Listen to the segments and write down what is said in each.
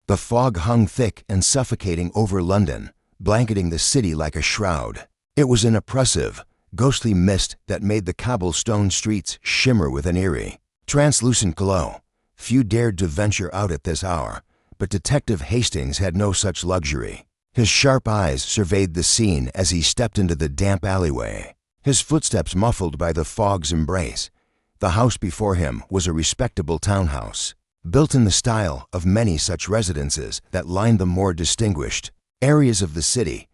The fog hung thick and suffocating over London, blanketing the city like a shroud. It was an oppressive, ghostly mist that made the cobblestone streets shimmer with an eerie, translucent glow. Few dared to venture out at this hour, but Detective Hastings had no such luxury. His sharp eyes surveyed the scene as he stepped into the damp alleyway, his footsteps muffled by the fog's embrace. The house before him was a respectable townhouse, built in the style of many such residences that lined the more distinguished areas of the city,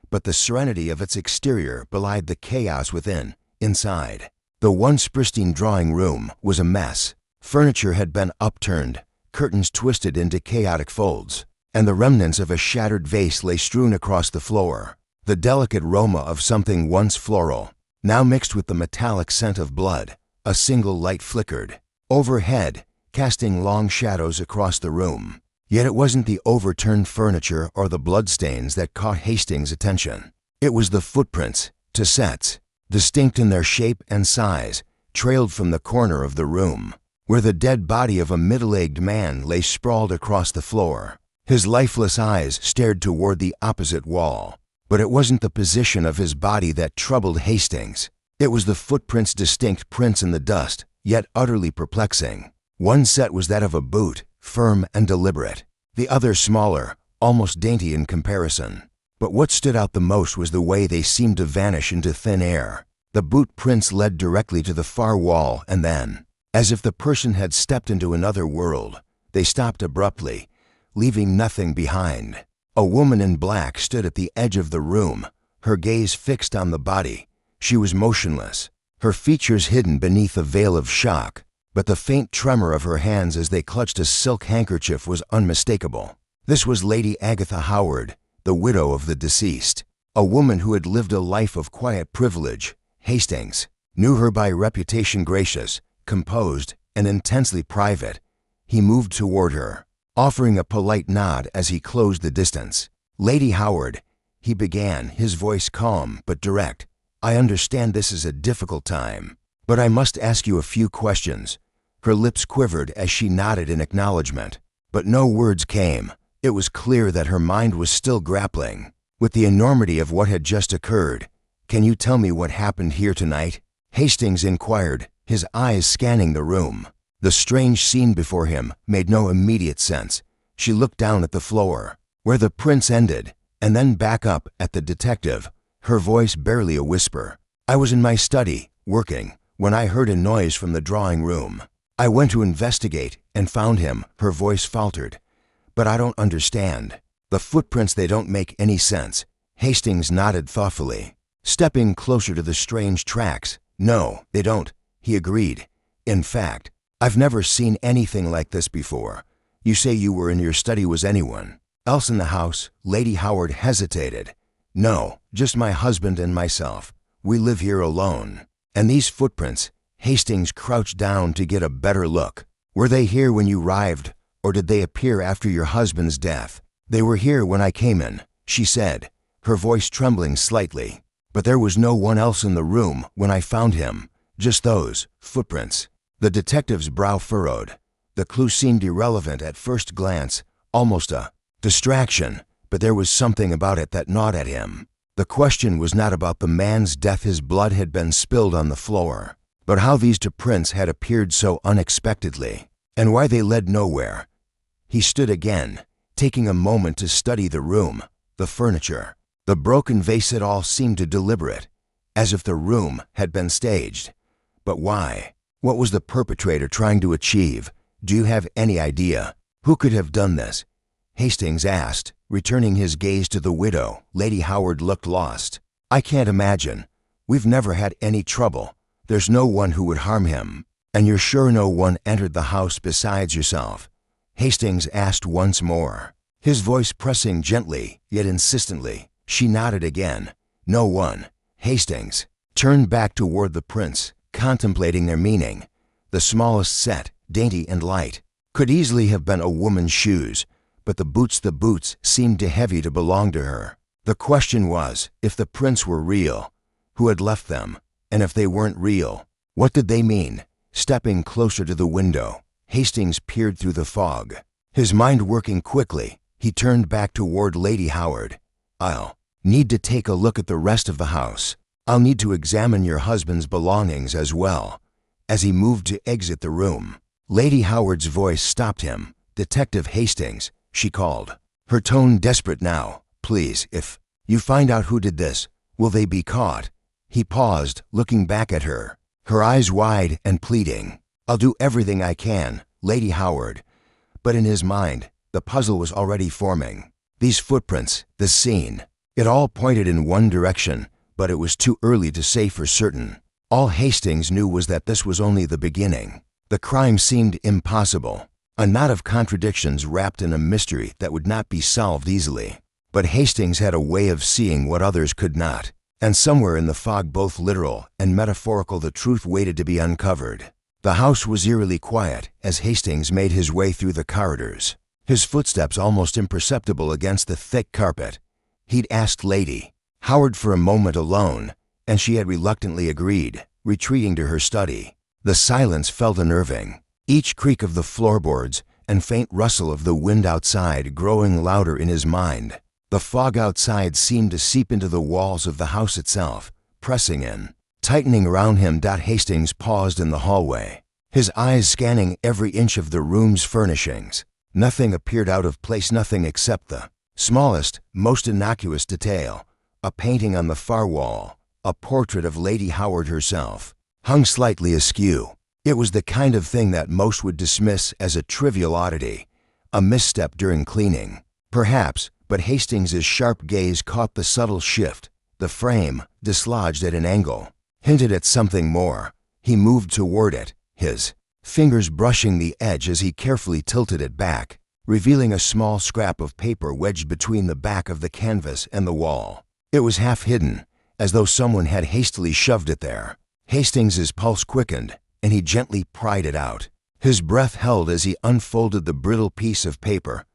but the serenity of its exterior belied the chaos within. Inside, the once pristine drawing room was a mess. Furniture had been upturned, curtains twisted into chaotic folds, and the remnants of a shattered vase lay strewn across the floor. The delicate aroma of something once floral, now mixed with the metallic scent of blood. A single light flickered overhead, casting long shadows across the room. Yet it wasn't the overturned furniture or the bloodstains that caught Hastings' attention. It was the footprints, Tissettes, distinct in their shape and size, trailed from the corner of the room, where the dead body of a middle-aged man lay sprawled across the floor. His lifeless eyes stared toward the opposite wall. But it wasn't the position of his body that troubled Hastings. It was the footprints' distinct prints in the dust, yet utterly perplexing. One set was that of a boot, firm and deliberate. The other smaller, almost dainty in comparison. But what stood out the most was the way they seemed to vanish into thin air. The boot prints led directly to the far wall, and then, as if the person had stepped into another world, they stopped abruptly, leaving nothing behind. A woman in black stood at the edge of the room, her gaze fixed on the body. She was motionless, her features hidden beneath a veil of shock, but the faint tremor of her hands as they clutched a silk handkerchief was unmistakable. This was Lady Agatha Howard, the widow of the deceased, a woman who had lived a life of quiet privilege. Hastings knew her by reputation gracious, composed, and intensely private. He moved toward her, offering a polite nod as he closed the distance. "Lady Howard," he began, his voice calm but direct, "I understand this is a difficult time, but I must ask you a few questions." Her lips quivered as she nodded in acknowledgement, but no words came. It was clear that her mind was still grappling with the enormity of what had just occurred. "Can you tell me what happened here tonight?" Hastings inquired, his eyes scanning the room. The strange scene before him made no immediate sense. She looked down at the floor, where the prints ended, and then back up at the detective, her voice barely a whisper. "I was in my study, working, when I heard a noise from the drawing room. I went to investigate and found him." Her voice faltered. "But I don't understand. The footprints, they don't make any sense." Hastings nodded thoughtfully, stepping closer to the strange tracks. "No, they don't," he agreed. "In fact, I've never seen anything like this before. You say you were in your study. Was anyone else in the house?" Lady Howard hesitated. "No, just my husband and myself. We live here alone." "And these footprints," Hastings crouched down to get a better look, "were they here when you arrived, or did they appear after your husband's death?" "They were here when I came in," she said, her voice trembling slightly. "But there was no one else in the room when I found him, just those footprints." The detective's brow furrowed. The clue seemed irrelevant at first glance, almost a distraction, but there was something about it that gnawed at him. The question was not about the man's death, his blood had been spilled on the floor, but how these two prints had appeared so unexpectedly, and why they led nowhere. He stood again, taking a moment to study the room, the furniture, the broken vase. It all seemed deliberate, as if the room had been staged. But why? What was the perpetrator trying to achieve? "Do you have any idea who could have done this?" Hastings asked, returning his gaze to the widow. Lady Howard looked lost. "I can't imagine. We've never had any trouble. There's no one who would harm him." "And you're sure no one entered the house besides yourself?" Hastings asked once more, his voice pressing gently yet insistently. She nodded again. "No one." Hastings turned back toward the prints, contemplating their meaning. The smallest set, dainty and light, could easily have been a woman's shoes, but the boots seemed too heavy to belong to her. The question was, if the prints were real, who had left them? And if they weren't real, what did they mean? Stepping closer to the window, Hastings peered through the fog, His mind working quickly, he turned back toward Lady Howard. "I'll need to take a look at the rest of the house. I'll need to examine your husband's belongings as well." As he moved to exit the room, Lady Howard's voice stopped him. "Detective Hastings," she called, her tone desperate now. "Please, if you find out who did this, will they be caught?" He paused, looking back at her, her eyes wide and pleading. "I'll do everything I can, Lady Howard." But in his mind, the puzzle was already forming. These footprints, the scene, it all pointed in one direction, but it was too early to say for certain. All Hastings knew was that this was only the beginning. The crime seemed impossible, a knot of contradictions wrapped in a mystery that would not be solved easily. But Hastings had a way of seeing what others could not, and somewhere in the fog, both literal and metaphorical, the truth waited to be uncovered. The house was eerily quiet as Hastings made his way through the corridors, his footsteps almost imperceptible against the thick carpet. He'd asked Lady Howard for a moment alone, and she had reluctantly agreed, retreating to her study. The silence felt unnerving, each creak of the floorboards and faint rustle of the wind outside growing louder in his mind. The fog outside seemed to seep into the walls of the house itself, pressing in, tightening around him. Hastings paused in the hallway, his eyes scanning every inch of the room's furnishings. Nothing appeared out of place, nothing except the smallest, most innocuous detail. A painting on the far wall, a portrait of Lady Howard herself, hung slightly askew. It was the kind of thing that most would dismiss as a trivial oddity, a misstep during cleaning, perhaps, but Hastings's sharp gaze caught the subtle shift. The frame, dislodged at an angle, hinted at something more. He moved toward it, his fingers brushing the edge as he carefully tilted it back, revealing a small scrap of paper wedged between the back of the canvas and the wall. It was half hidden, as though someone had hastily shoved it there. Hastings's pulse quickened, and he gently pried it out. His breath held as he unfolded the brittle piece of paper.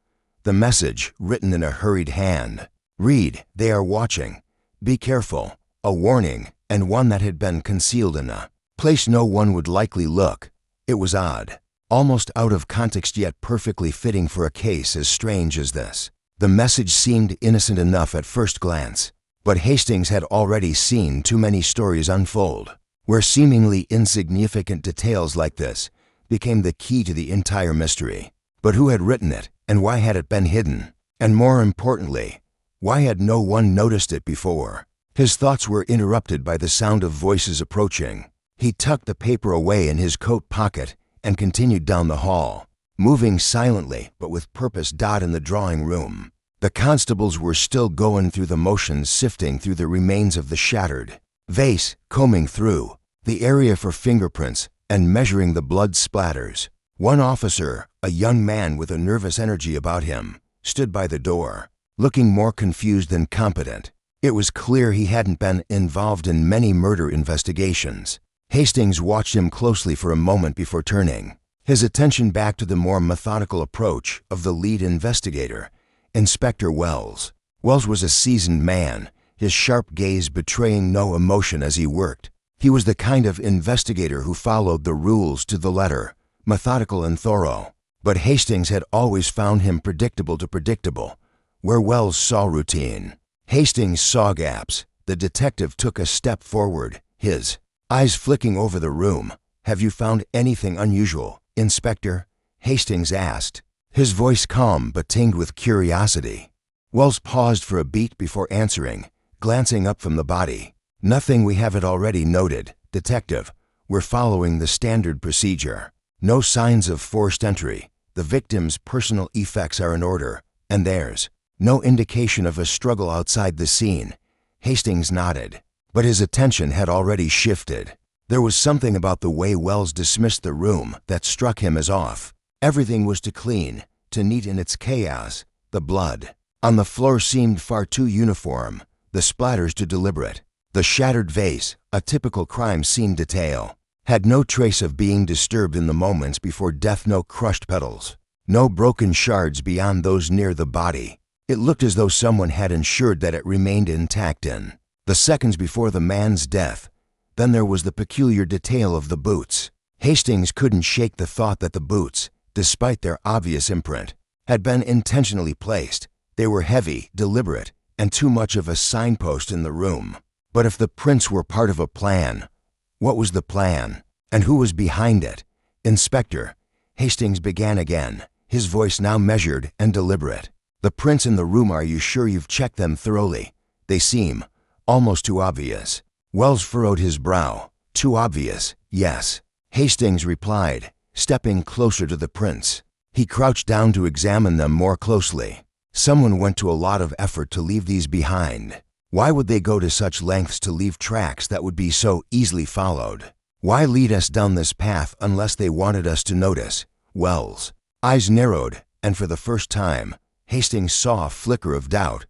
The message, written in a hurried hand, read, "They are watching. Be careful." A warning, and one that had been concealed in a place no one would likely look. It was odd, almost out of context, yet perfectly fitting for a case as strange as this. The message seemed innocent enough at first glance, but Hastings had already seen too many stories unfold, where seemingly insignificant details like this became the key to the entire mystery. But who had written it, and why had it been hidden? And more importantly, why had no one noticed it before? His thoughts were interrupted by the sound of voices approaching. He tucked the paper away in his coat pocket and continued down the hall, moving silently but with purpose. In the drawing room, the constables were still going through the motions, sifting through the remains of the shattered vase, combing through the area for fingerprints and measuring the blood splatters. One officer, a young man with a nervous energy about him, stood by the door, looking more confused than competent. It was clear he hadn't been involved in many murder investigations. Hastings watched him closely for a moment before turning his attention back to the more methodical approach of the lead investigator, Inspector Wells. Wells was a seasoned man, his sharp gaze betraying no emotion as he worked. He was the kind of investigator who followed the rules to the letter, methodical and thorough. But Hastings had always found him predictable to predictable, where Wells saw routine. Hastings saw gaps. The detective took a step forward, his eyes flicking over the room. "Have you found anything unusual, Inspector?" Hastings asked, his voice calm but tinged with curiosity. Wells paused for a beat before answering, glancing up from the body. "Nothing. We have it already noted, Detective. We're following the standard procedure. No signs of forced entry. The victim's personal effects are in order, and there's no indication of a struggle outside the scene." Hastings nodded, but his attention had already shifted. There was something about the way Wells dismissed the room that struck him as off. Everything was too clean, too neat in its chaos. The blood on the floor seemed far too uniform, the splatters too deliberate. The shattered vase, a typical crime scene detail, had no trace of being disturbed in the moments before death, no crushed petals, no broken shards beyond those near the body. It looked as though someone had ensured that it remained intact in the seconds before the man's death. Then there was the peculiar detail of the boots. Hastings couldn't shake the thought that the boots, despite their obvious imprint, had been intentionally placed. They were heavy, deliberate, and too much of a signpost in the room. But if the prints were part of a plan, what was the plan? And who was behind it? Inspector, Hastings began again, his voice now measured and deliberate. The prints in the room, are you sure you've checked them thoroughly? They seem almost too obvious. Wells furrowed his brow. Too obvious, yes. Hastings replied, stepping closer to the prints. He crouched down to examine them more closely. Someone went to a lot of effort to leave these behind. Why would they go to such lengths to leave tracks that would be so easily followed? Why lead us down this path unless they wanted us to notice? Wells' eyes narrowed, and for the first time, Hastings saw a flicker of doubt.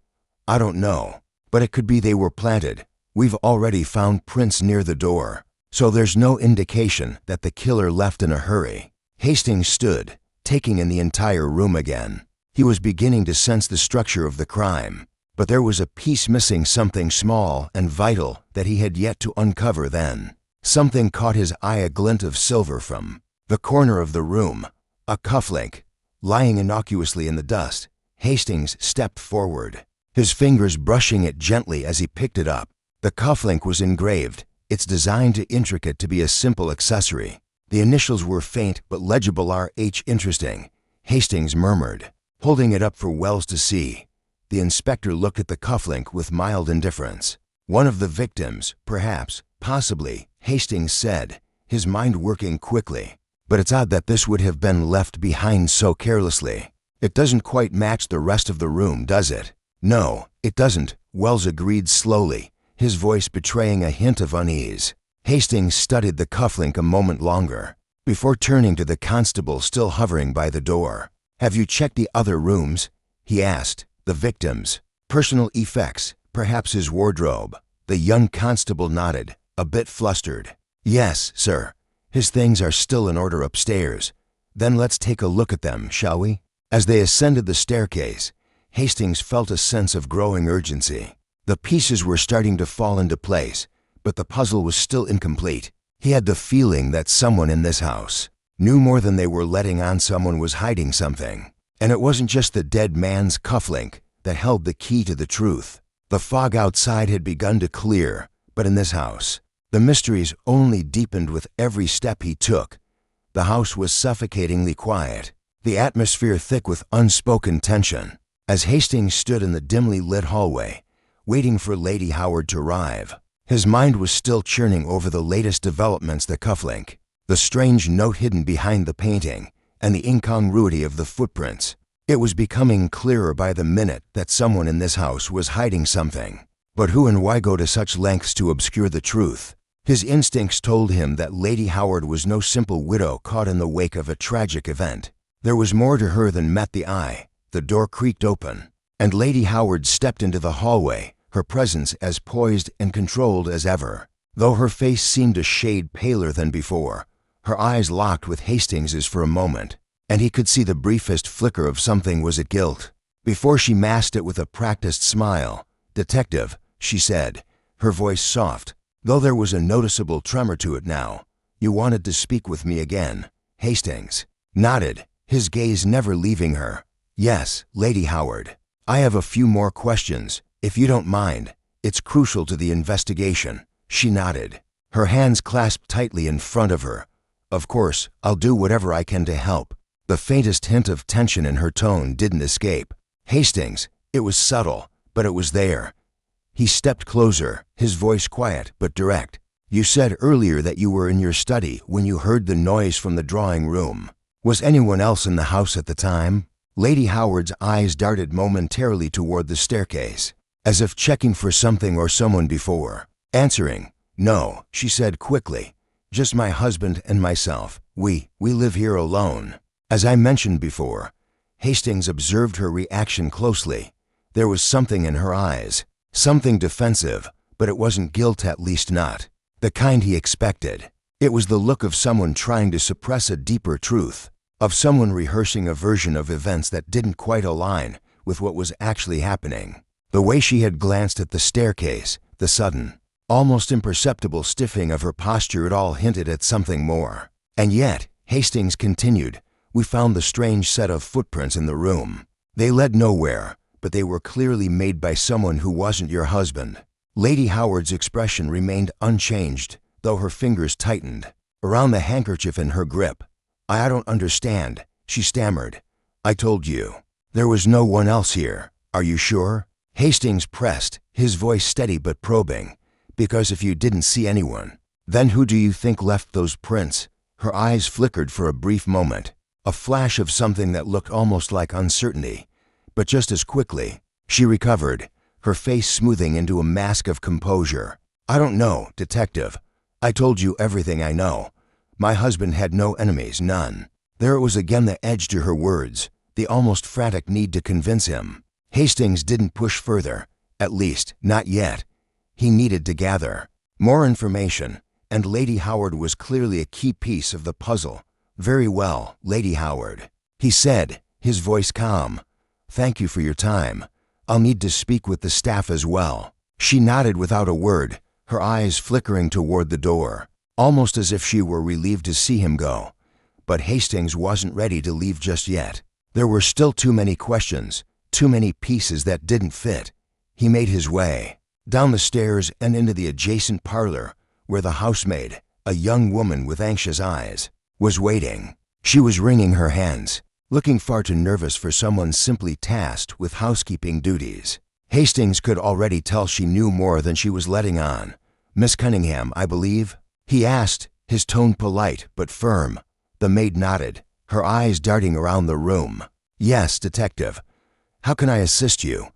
I don't know, but it could be they were planted. We've already found prints near the door, so there's no indication that the killer left in a hurry. Hastings stood, taking in the entire room again. He was beginning to sense the structure of the crime, but there was a piece missing, something small and vital that he had yet to uncover then. Something caught his eye, a glint of silver from the corner of the room, a cufflink, lying innocuously in the dust. Hastings stepped forward, his fingers brushing it gently as he picked it up. The cufflink was engraved, its design too intricate to be a simple accessory. The initials were faint but legible. R.H. Interesting, Hastings murmured, holding it up for Wells to see. The inspector looked at the cufflink with mild indifference. One of the victims, perhaps, possibly, Hastings said, his mind working quickly. But it's odd that this would have been left behind so carelessly. It doesn't quite match the rest of the room, does it? No, it doesn't, Wells agreed slowly, his voice betraying a hint of unease. Hastings studied the cufflink a moment longer, before turning to the constable still hovering by the door. Have you checked the other rooms? He asked. The victim's personal effects, perhaps his wardrobe. The young constable nodded, a bit flustered. Yes, sir. His things are still in order upstairs. Then let's take a look at them, shall we? As they ascended the staircase, Hastings felt a sense of growing urgency. The pieces were starting to fall into place, but the puzzle was still incomplete. He had the feeling that someone in this house knew more than they were letting on. Someone was hiding something. And it wasn't just the dead man's cufflink that held the key to the truth. The fog outside had begun to clear, but in this house, the mysteries only deepened with every step he took. The house was suffocatingly quiet, the atmosphere thick with unspoken tension. As Hastings stood in the dimly lit hallway, waiting for Lady Howard to arrive, his mind was still churning over the latest developments. The cufflink, the strange note hidden behind the painting, and the incongruity of the footprints. It was becoming clearer by the minute that someone in this house was hiding something. But who and why go to such lengths to obscure the truth? His instincts told him that Lady Howard was no simple widow caught in the wake of a tragic event. There was more to her than met the eye. The door creaked open, and Lady Howard stepped into the hallway, her presence as poised and controlled as ever. Though her face seemed a shade paler than before, her eyes locked with Hastings's for a moment, and he could see the briefest flicker of something. Was it guilt? Before she masked it with a practiced smile. Detective, she said, her voice soft, though there was a noticeable tremor to it now. You wanted to speak with me again. Hastings nodded, his gaze never leaving her. Yes, Lady Howard. I have a few more questions, if you don't mind. It's crucial to the investigation. She nodded, her hands clasped tightly in front of her. Of course, I'll do whatever I can to help. The faintest hint of tension in her tone didn't escape Hastings. It was subtle, but it was there. He stepped closer, his voice quiet but direct. You said earlier that you were in your study when you heard the noise from the drawing room. Was anyone else in the house at the time? Lady Howard's eyes darted momentarily toward the staircase, as if checking for something or someone before. Answering, no, she said quickly. Just my husband and myself. We live here alone. As I mentioned before, Hastings observed her reaction closely. There was something in her eyes, something defensive, but it wasn't guilt, at least not the kind he expected. It was the look of someone trying to suppress a deeper truth, of someone rehearsing a version of events that didn't quite align with what was actually happening. The way she had glanced at the staircase, the sudden, almost imperceptible stiffening of her posture, it all hinted at something more. And yet, Hastings continued, We found the strange set of footprints in the room. They led nowhere, but they were clearly made by someone who wasn't your husband." Lady Howard's expression remained unchanged, though her fingers tightened around the handkerchief in her grip. "I don't understand," she stammered. "I told you. There was no one else here. Are you sure?" Hastings pressed, his voice steady but probing. "Because if you didn't see anyone, then who do you think left those prints?" Her eyes flickered for a brief moment, a flash of something that looked almost like uncertainty. But just as quickly, she recovered, her face smoothing into a mask of composure. "I don't know, Detective. I told you everything I know. My husband had no enemies, none." There it was again, the edge to her words, the almost frantic need to convince him. Hastings didn't push further, at least, not yet. He needed to gather more information, and Lady Howard was clearly a key piece of the puzzle. "Very well, Lady Howard," he said, his voice calm. "Thank you for your time. I'll need to speak with the staff as well." She nodded without a word, her eyes flickering toward the door, almost as if she were relieved to see him go. But Hastings wasn't ready to leave just yet. There were still too many questions, too many pieces that didn't fit. He made his way down the stairs and into the adjacent parlor, where the housemaid, a young woman with anxious eyes, was waiting. She was wringing her hands, looking far too nervous for someone simply tasked with housekeeping duties. Hastings could already tell she knew more than she was letting on. "Miss Cunningham, I believe?" he asked, his tone polite but firm. The maid nodded, her eyes darting around the room. "Yes, Detective. How can I assist you?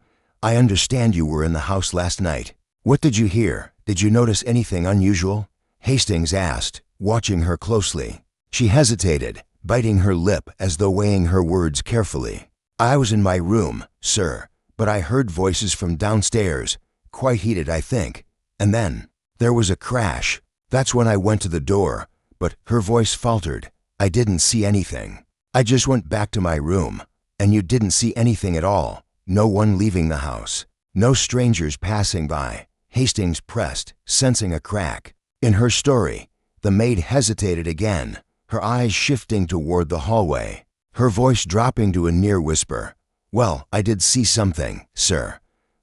I understand you were in the house last night. What did you hear? Did you notice anything unusual?" Hastings asked, watching her closely. She hesitated, biting her lip as though weighing her words carefully. "I was in my room, sir, but I heard voices from downstairs, quite heated, I think. And then there was a crash. That's when I went to the door, but," her voice faltered, "I didn't see anything. I just went back to my room. And you didn't see anything at all? No one leaving the house? No strangers passing by?" Hastings pressed, sensing a crack in her story. The maid hesitated again, her eyes shifting toward the hallway, her voice dropping to a near whisper. "Well, I did see something, sir,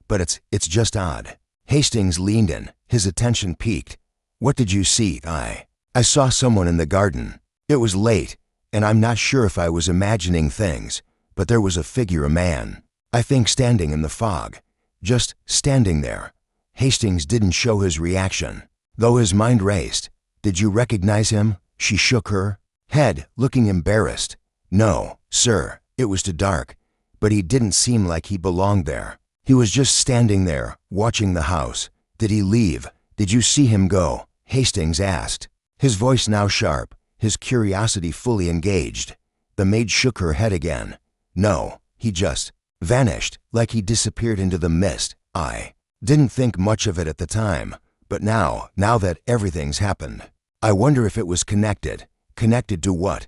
but it's just odd." Hastings leaned in, his attention piqued. "What did you see?" I saw someone in the garden. It was late, and I'm not sure if I was imagining things, but there was a figure, a man, I think, standing in the fog. Just standing there." Hastings didn't show his reaction, though his mind raced. "Did you recognize him?" She shook her head, looking embarrassed. "No, sir, it was too dark, but he didn't seem like he belonged there. He was just standing there, watching the house." "Did he leave? Did you see him go?" Hastings asked, his voice now sharp, his curiosity fully engaged. The maid shook her head again. "No, he just vanished, like he disappeared into the mist. I didn't think much of it at the time, but now that everything's happened, I wonder if it was connected." "Connected to what?"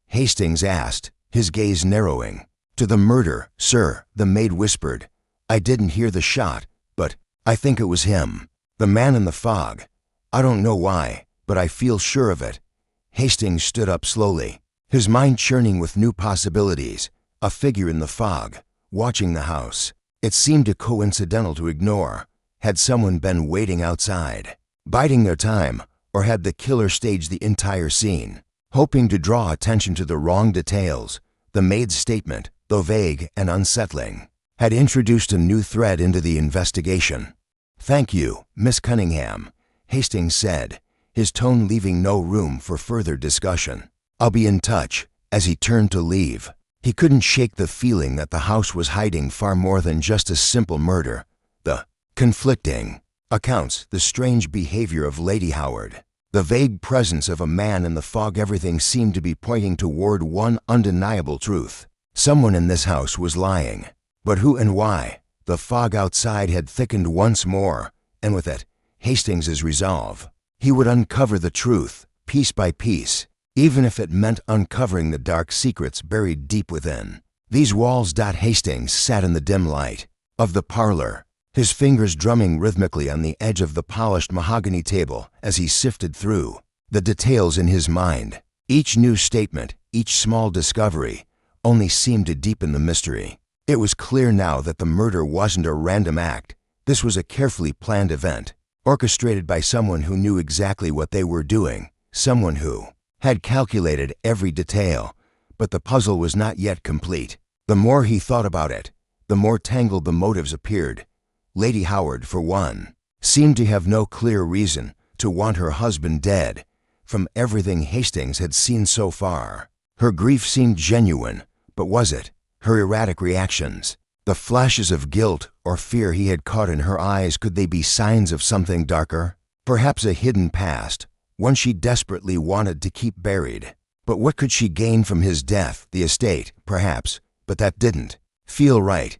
Hastings asked, his gaze narrowing. "To the murder, sir," the maid whispered. "I didn't hear the shot, but I think it was him. The man in the fog. I don't know why, but I feel sure of it." Hastings stood up slowly, his mind churning with new possibilities. A figure in the fog, watching the house. It seemed too coincidental to ignore. Had someone been waiting outside, biding their time, or had the killer staged the entire scene, hoping to draw attention to the wrong details? The maid's statement, though vague and unsettling, had introduced a new thread into the investigation. "Thank you, Miss Cunningham," Hastings said, his tone leaving no room for further discussion. "I'll be in touch." As he turned to leave, he couldn't shake the feeling that the house was hiding far more than just a simple murder. The conflicting accounts, the strange behavior of Lady Howard, the vague presence of a man in the fog, everything seemed to be pointing toward one undeniable truth. Someone in this house was lying. But who and why? The fog outside had thickened once more, and with it, Hastings' resolve. He would uncover the truth, piece by piece, even if it meant uncovering the dark secrets buried deep within. These walls. Hastings sat in the dim light of the parlor, his fingers drumming rhythmically on the edge of the polished mahogany table as he sifted through the details in his mind. Each new statement, each small discovery, only seemed to deepen the mystery. It was clear now that the murder wasn't a random act. This was a carefully planned event, orchestrated by someone who knew exactly what they were doing, someone who had calculated every detail. But the puzzle was not yet complete. The more he thought about it, the more tangled the motives appeared. Lady Howard, for one, seemed to have no clear reason to want her husband dead. From everything Hastings had seen so far, her grief seemed genuine, but was it? Her erratic reactions, the flashes of guilt or fear he had caught in her eyes, could they be signs of something darker? Perhaps a hidden past, one she desperately wanted to keep buried. But what could she gain from his death? The estate, perhaps, but that didn't feel right.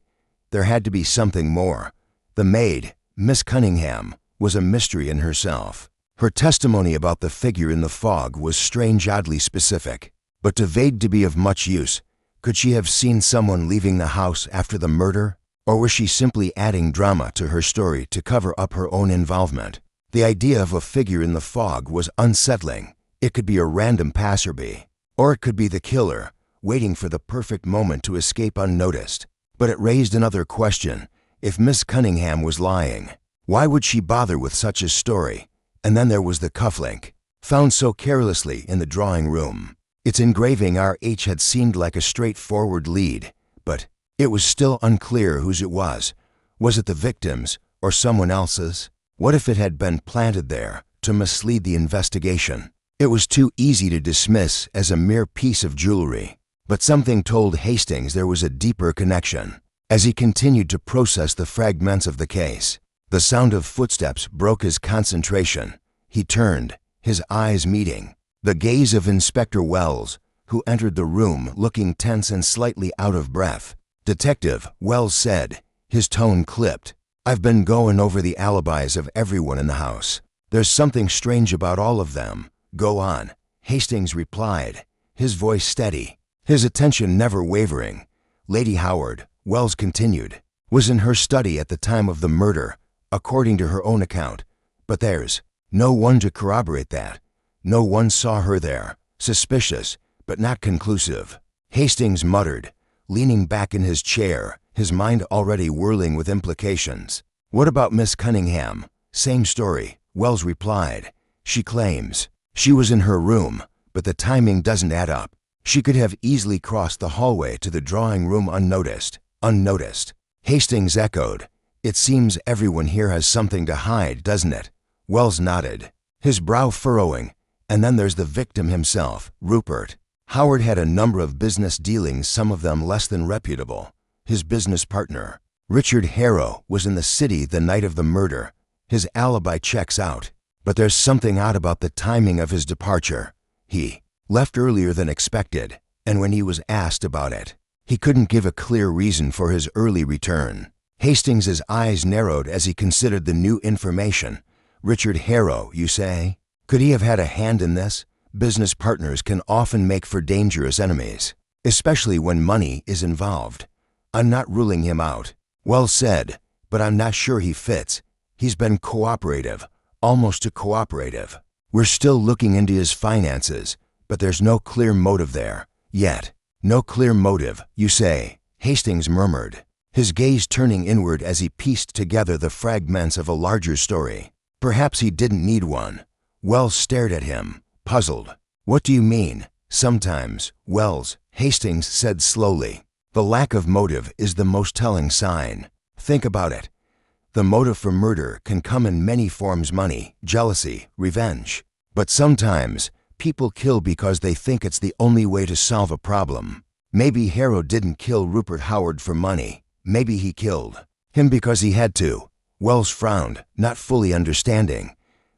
There had to be something more. The maid, Miss Cunningham, was a mystery in herself. Her testimony about the figure in the fog was strange, oddly specific, but too vague to be of much use. Could she have seen someone leaving the house after the murder? Or was she simply adding drama to her story to cover up her own involvement? The idea of a figure in the fog was unsettling. It could be a random passerby, or it could be the killer, waiting for the perfect moment to escape unnoticed. But it raised another question. If Miss Cunningham was lying, why would she bother with such a story? And then there was the cufflink, found so carelessly in the drawing room. Its engraving RH had seemed like a straightforward lead, but it was still unclear whose it was. Was it the victim's or someone else's? What if it had been planted there to mislead the investigation? It was too easy to dismiss as a mere piece of jewelry, but something told Hastings there was a deeper connection. As he continued to process the fragments of the case, the sound of footsteps broke his concentration. He turned, his eyes meeting the gaze of Inspector Wells, who entered the room looking tense and slightly out of breath. "Detective," Wells said, his tone clipped, "I've been going over the alibis of everyone in the house. There's something strange about all of them." "Go on," Hastings replied, his voice steady, his attention never wavering. "Lady Howard," Wells continued, "was in her study at the time of the murder, according to her own account. But there's no one to corroborate that. No one saw her there. Suspicious, but not conclusive." Hastings muttered, leaning back in his chair, his mind already whirling with implications. "What about Miss Cunningham?" "Same story," Wells replied. "She claims she was in her room, but the timing doesn't add up. She could have easily crossed the hallway to the drawing room unnoticed." "Unnoticed?" Hastings echoed. "It seems everyone here has something to hide, doesn't it?" Wells nodded, his brow furrowing. "And then there's the victim himself, Rupert. Howard had a number of business dealings, some of them less than reputable. His business partner, Richard Harrow, was in the city the night of the murder. His alibi checks out. But there's something odd about the timing of his departure. He left earlier than expected, and when he was asked about it, he couldn't give a clear reason for his early return." Hastings's eyes narrowed as he considered the new information. "Richard Harrow, you say? Could he have had a hand in this? Business partners can often make for dangerous enemies, especially when money is involved." "I'm not ruling him out," Wells said, "but I'm not sure he fits. He's been cooperative, almost too cooperative. We're still looking into his finances, but there's no clear motive there yet." "No clear motive, you say?" Hastings murmured, his gaze turning inward as he pieced together the fragments of a larger story. "Perhaps he didn't need one." Wells stared at him, puzzled. "What do you mean?" "Sometimes, Wells," Hastings said slowly, "the lack of motive is the most telling sign. Think about it. The motive for murder can come in many forms: money, jealousy, revenge. But sometimes, people kill because they think it's the only way to solve a problem. Maybe Harrow didn't kill Rupert Howard for money. Maybe he killed him because he had to." Wells frowned, not fully understanding.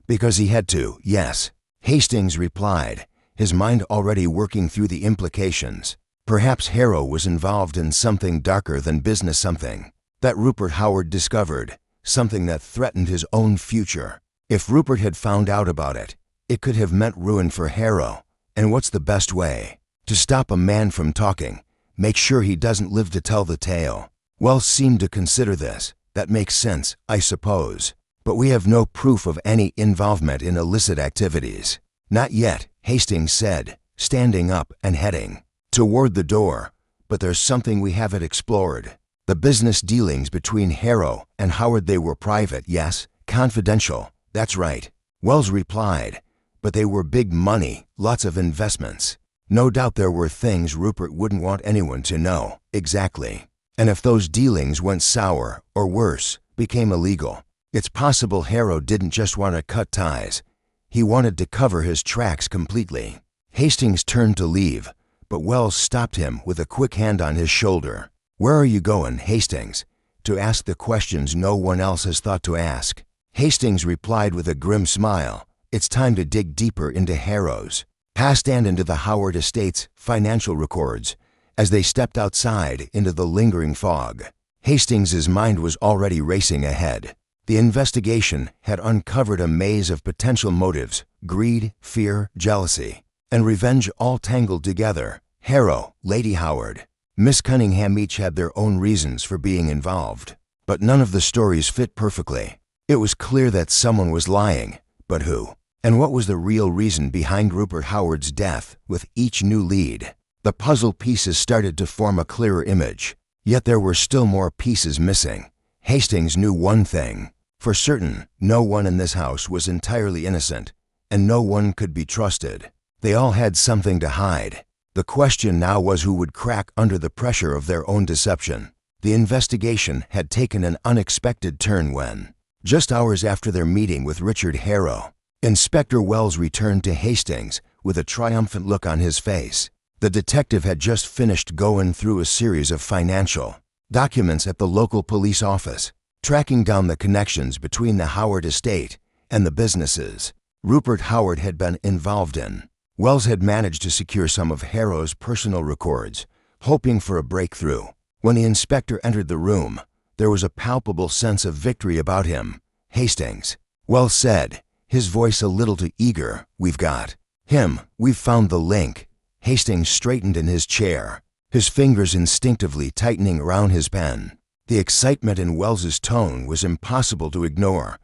"Because he had to, yes," Hastings replied, his mind already working through the implications. "Perhaps Harrow was involved in something darker than business, something that Rupert Howard discovered, something that threatened his own future. If Rupert had found out about it, it could have meant ruin for Harrow. And what's the best way to stop a man from talking? Make sure he doesn't live to tell the tale." Wells seemed to consider this. "That makes sense, I suppose. But we have no proof of any involvement in illicit activities." "Not yet," Hastings said, standing up and heading toward the door. But there's something we haven't explored. The business dealings between Harrow and Howard. They were private, yes, confidential, that's right, Wells replied. But they were big money, lots of investments. No doubt there were things Rupert wouldn't want anyone to know. Exactly. And if those dealings went sour, or worse, became illegal, it's possible Harrow didn't just want to cut ties. He wanted to cover his tracks completely. Hastings turned to leave, but Wells stopped him with a quick hand on his shoulder. "Where are you going, Hastings?" "To ask the questions no one else has thought to ask." Hastings replied with a grim smile. "It's time to dig deeper into Harrow's past and into the Howard estate's financial records." As they stepped outside into the lingering fog, Hastings's mind was already racing ahead. The investigation had uncovered a maze of potential motives: greed, fear, jealousy, and revenge, all tangled together. Harrow, Lady Howard, Miss Cunningham each had their own reasons for being involved, but none of the stories fit perfectly. It was clear that someone was lying, but who? And what was the real reason behind Rupert Howard's death? With each new lead, the puzzle pieces started to form a clearer image. Yet there were still more pieces missing. Hastings knew one thing for certain: no one in this house was entirely innocent, and no one could be trusted. They all had something to hide. The question now was who would crack under the pressure of their own deception. The investigation had taken an unexpected turn when, just hours after their meeting with Richard Harrow, Inspector Wells returned to Hastings with a triumphant look on his face. The detective had just finished going through a series of financial documents at the local police office, tracking down the connections between the Howard estate and the businesses Rupert Howard had been involved in. Wells had managed to secure some of Harrow's personal records, hoping for a breakthrough. When the inspector entered the room, there was a palpable sense of victory about him. "Hastings," Wells said, his voice a little too eager, "we've got him. We've found the link." Hastings straightened in his chair, his fingers instinctively tightening around his pen. The excitement in Wells's tone was impossible to ignore.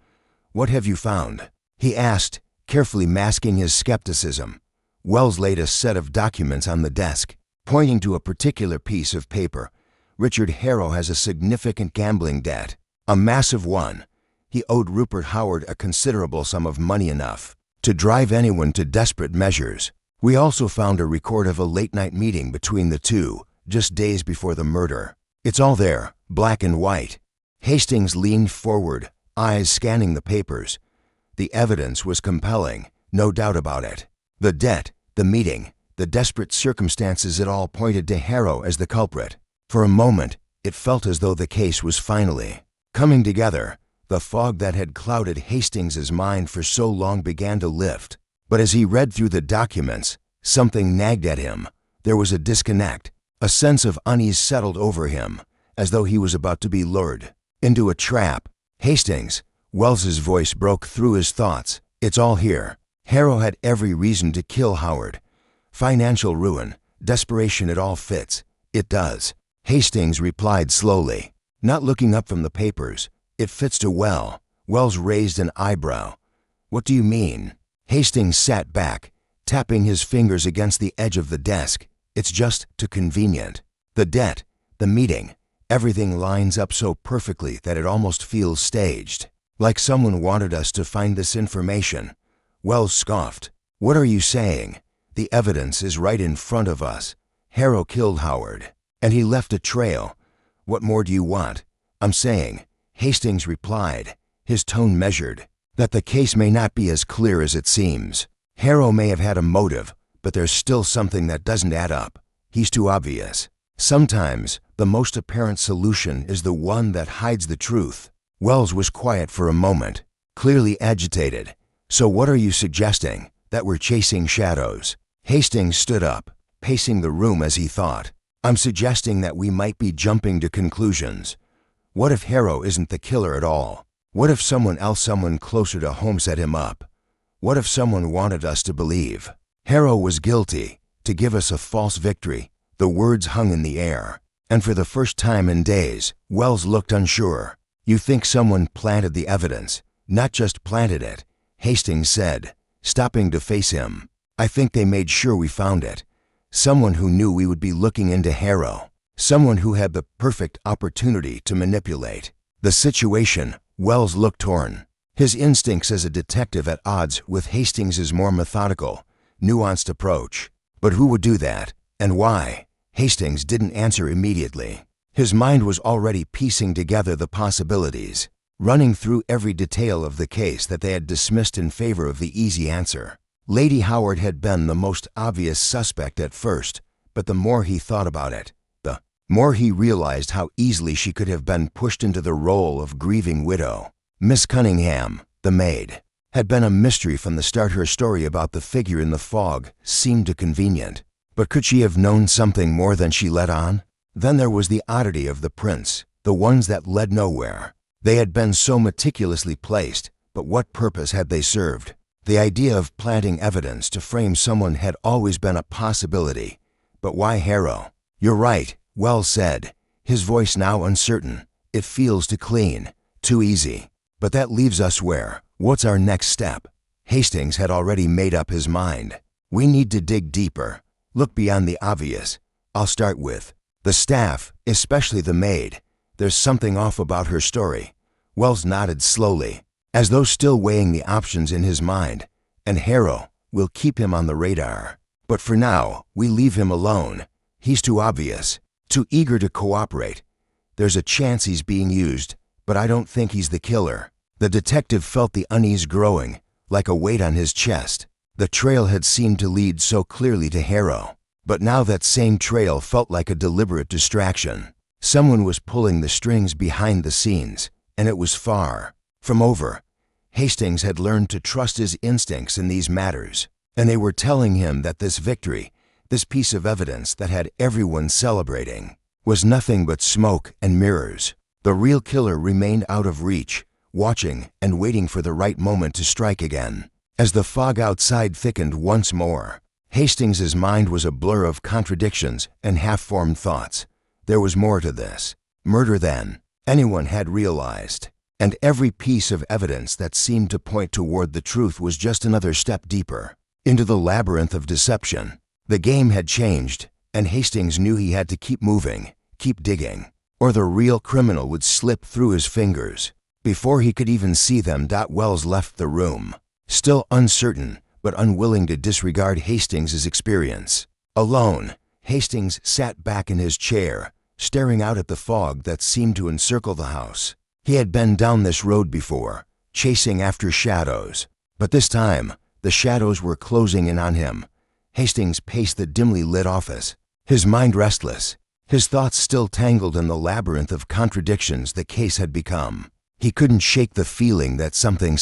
"What have you found?" he asked, carefully masking his skepticism. Wells laid a set of documents on the desk, pointing to a particular piece of paper. "Richard Harrow has a significant gambling debt, a massive one. He owed Rupert Howard a considerable sum of money, enough to drive anyone to desperate measures. We also found a record of a late-night meeting between the two, just days before the murder. It's all there, black and white." Hastings leaned forward, eyes scanning the papers. The evidence was compelling, no doubt about it. The debt, the meeting, the desperate circumstances, it all pointed to Harrow as the culprit. For a moment, it felt as though the case was finally coming together. The fog that had clouded Hastings's mind for so long began to lift. But as he read through the documents, something nagged at him. There was a disconnect. A sense of unease settled over him, as though he was about to be lured into a trap. "Hastings," Wells's voice broke through his thoughts. "It's all here. Harrow had every reason to kill Howard. Financial ruin, desperation, it all fits." "It does," Hastings replied slowly, not looking up from the papers. "It fits too well." Wells raised an eyebrow. "What do you mean?" Hastings sat back, tapping his fingers against the edge of the desk. "It's just too convenient. The debt, the meeting, everything lines up so perfectly that it almost feels staged. Like someone wanted us to find this information." Wells scoffed. "What are you saying? The evidence is right in front of us. Harrow killed Howard, and he left a trail. What more do you want?" "I'm saying," Hastings replied, his tone measured, "that the case may not be as clear as it seems. Harrow may have had a motive, but there's still something that doesn't add up. He's too obvious. Sometimes the most apparent solution is the one that hides the truth." Wells was quiet for a moment, clearly agitated. "So what are you suggesting? That we're chasing shadows?" Hastings stood up, pacing the room as he thought. "I'm suggesting that we might be jumping to conclusions. What if Harrow isn't the killer at all? What if someone else, someone closer to home, set him up? What if someone wanted us to believe Harrow was guilty, to give us a false victory?" The words hung in the air, and for the first time in days, Wells looked unsure. "You think someone planted the evidence, not just planted it," Hastings said, stopping to face him. I think they made sure we found it. Someone who knew we would be looking into Harrow. Someone who had the perfect opportunity to manipulate the situation." Wells looked torn. His instincts as a detective at odds with Hastings's more methodical, nuanced approach. But who would do that, and why? Hastings didn't answer immediately. His mind was already piecing together the possibilities, running through every detail of the case that they had dismissed in favor of the easy answer. Lady Howard had been the most obvious suspect at first, but the more he thought about it, the more he realized how easily she could have been pushed into the role of grieving widow. Miss Cunningham, the maid, had been a mystery from the start. Her story about the figure in the fog seemed convenient, but could she have known something more than she let on? Then there was the oddity of the prints, the ones that led nowhere. They had been so meticulously placed, but what purpose had they served? The idea of planting evidence to frame someone had always been a possibility, but why Harrow? "You're right," Wells said, his voice now uncertain. "It feels too clean, too easy. But that leaves us where? What's our next step?" Hastings had already made up his mind. "We need to dig deeper, look beyond the obvious. I'll start with the staff, especially the maid. There's something off about her story." Wells nodded slowly, as though still weighing the options in his mind. "And Harrow, we'll keep him on the radar. But for now, we leave him alone. He's too obvious, too eager to cooperate. There's a chance he's being used, but I don't think he's the killer." The detective felt the unease growing, like a weight on his chest. The trail had seemed to lead so clearly to Harrow, but now that same trail felt like a deliberate distraction. Someone was pulling the strings behind the scenes, and it was far from over. Hastings had learned to trust his instincts in these matters, and they were telling him that this victory, this piece of evidence that had everyone celebrating, was nothing but smoke and mirrors. The real killer remained out of reach, watching and waiting for the right moment to strike again. As the fog outside thickened once more, Hastings's mind was a blur of contradictions and half-formed thoughts. There was more to this murder than anyone had realized, and every piece of evidence that seemed to point toward the truth was just another step deeper into the labyrinth of deception. The game had changed, and Hastings knew he had to keep moving, keep digging, or the real criminal would slip through his fingers. Before he could even see them, Wells left the room, still uncertain but unwilling to disregard Hastings's experience. Alone, Hastings sat back in his chair, staring out at the fog that seemed to encircle the house. He had been down this road before, chasing after shadows, but this time the shadows were closing in on him. Hastings paced the dimly lit office, his mind restless, his thoughts still tangled in the labyrinth of contradictions the case had become. He couldn't shake the feeling that something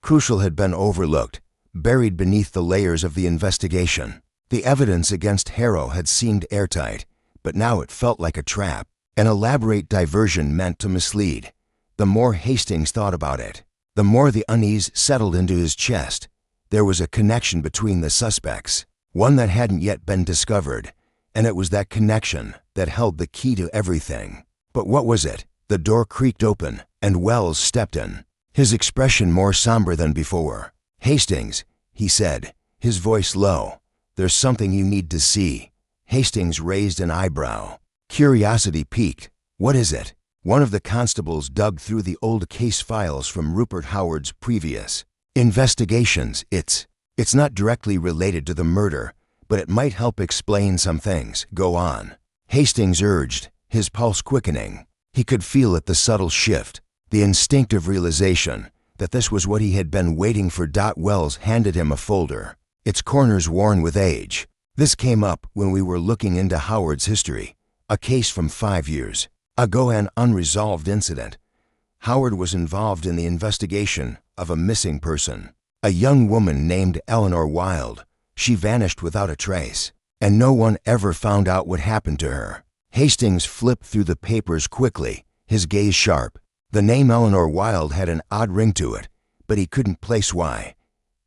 crucial had been overlooked, buried beneath the layers of the investigation. The evidence against Harrow had seemed airtight, but now it felt like a trap, an elaborate diversion meant to mislead. The more Hastings thought about it, the more the unease settled into his chest. There was a connection between the suspects, one that hadn't yet been discovered, and it was that connection that held the key to everything. But what was it? The door creaked open, and Wells stepped in, his expression more somber than before. "Hastings," he said, his voice low, "there's something you need to see." Hastings raised an eyebrow. Curiosity piqued. "What is it?" One of the constables dug through the old case files from Rupert Howard's previous investigations. It's not directly related to the murder, but it might help explain some things. Go on," Hastings urged, his pulse quickening. He could feel it, the subtle shift, the instinctive realization that this was what he had been waiting for. Wells handed him a folder, its corners worn with age. "This came up when we were looking into Howard's history, a case from 5 years ago, an unresolved incident. Howard was involved in the investigation of a missing person, a young woman named Eleanor Wilde. She vanished without a trace, and no one ever found out what happened to her." Hastings flipped through the papers quickly, his gaze sharp. The name Eleanor Wilde had an odd ring to it, but he couldn't place why.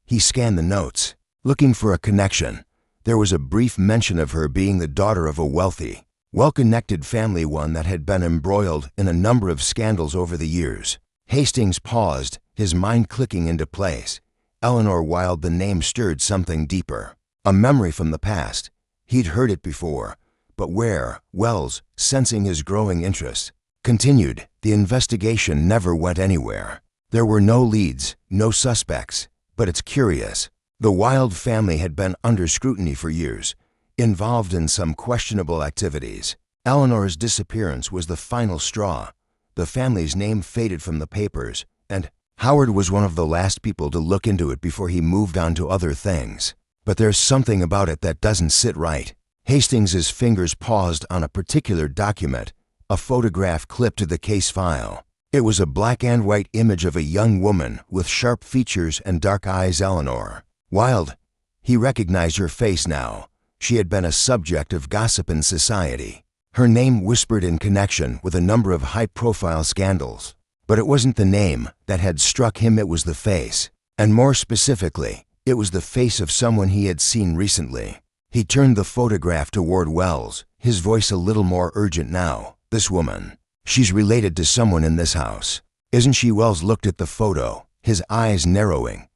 He scanned the notes, looking for a connection. There was a brief mention of her being the daughter of a wealthy, well-connected family, one that had been embroiled in a number of scandals over the years. Hastings paused, his mind clicking into place. Eleanor Wilde, the name stirred something deeper. A memory from the past. He'd heard it before. But where? Wells, sensing his growing interest, continued. The investigation never went anywhere. There were no leads, no suspects. But it's curious. The Wilde family had been under scrutiny for years, involved in some questionable activities. Eleanor's disappearance was the final straw. The family's name faded from the papers, and Howard was one of the last people to look into it before he moved on to other things. But there's something about it that doesn't sit right. Hastings's fingers paused on a particular document, a photograph clipped to the case file. It was a black and white image of a young woman with sharp features and dark eyes. Eleanor Wilde. He recognized her face now. She had been a subject of gossip in society. Her name whispered in connection with a number of high-profile scandals. But it wasn't the name that had struck him, it was the face. And more specifically, it was the face of someone he had seen recently. He turned the photograph toward Wells, his voice a little more urgent now. This woman. She's related to someone in this house. Isn't she? Wells looked at the photo, his eyes narrowing.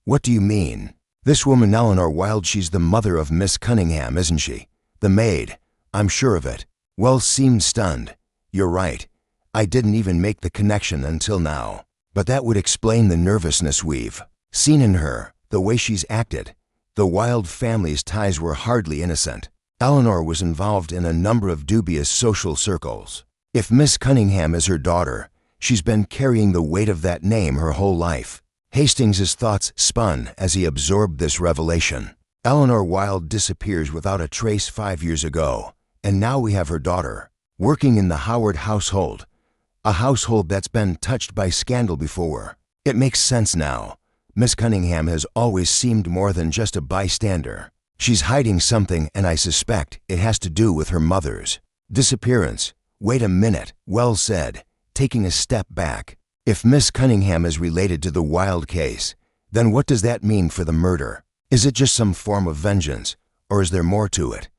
What do you mean? This woman, Eleanor Wilde, she's the mother of Miss Cunningham, isn't she? The maid. I'm sure of it. Wells seemed stunned. You're right. I didn't even make the connection until now. But that would explain the nervousness we've seen in her, the way she's acted. The Wilde family's ties were hardly innocent. Eleanor was involved in a number of dubious social circles. If Miss Cunningham is her daughter, she's been carrying the weight of that name her whole life. Hastings's thoughts spun as he absorbed this revelation. Eleanor Wilde disappears without a trace 5 years ago, and now we have her daughter, working in the Howard household, a household that's been touched by scandal before. It makes sense now. Miss Cunningham has always seemed more than just a bystander. She's hiding something, and I suspect it has to do with her mother's disappearance. Wait a minute, Wells said, taking a step back. If Miss Cunningham is related to the Wilde case, then what does that mean for the murder? Is it just some form of vengeance, or is there more to it?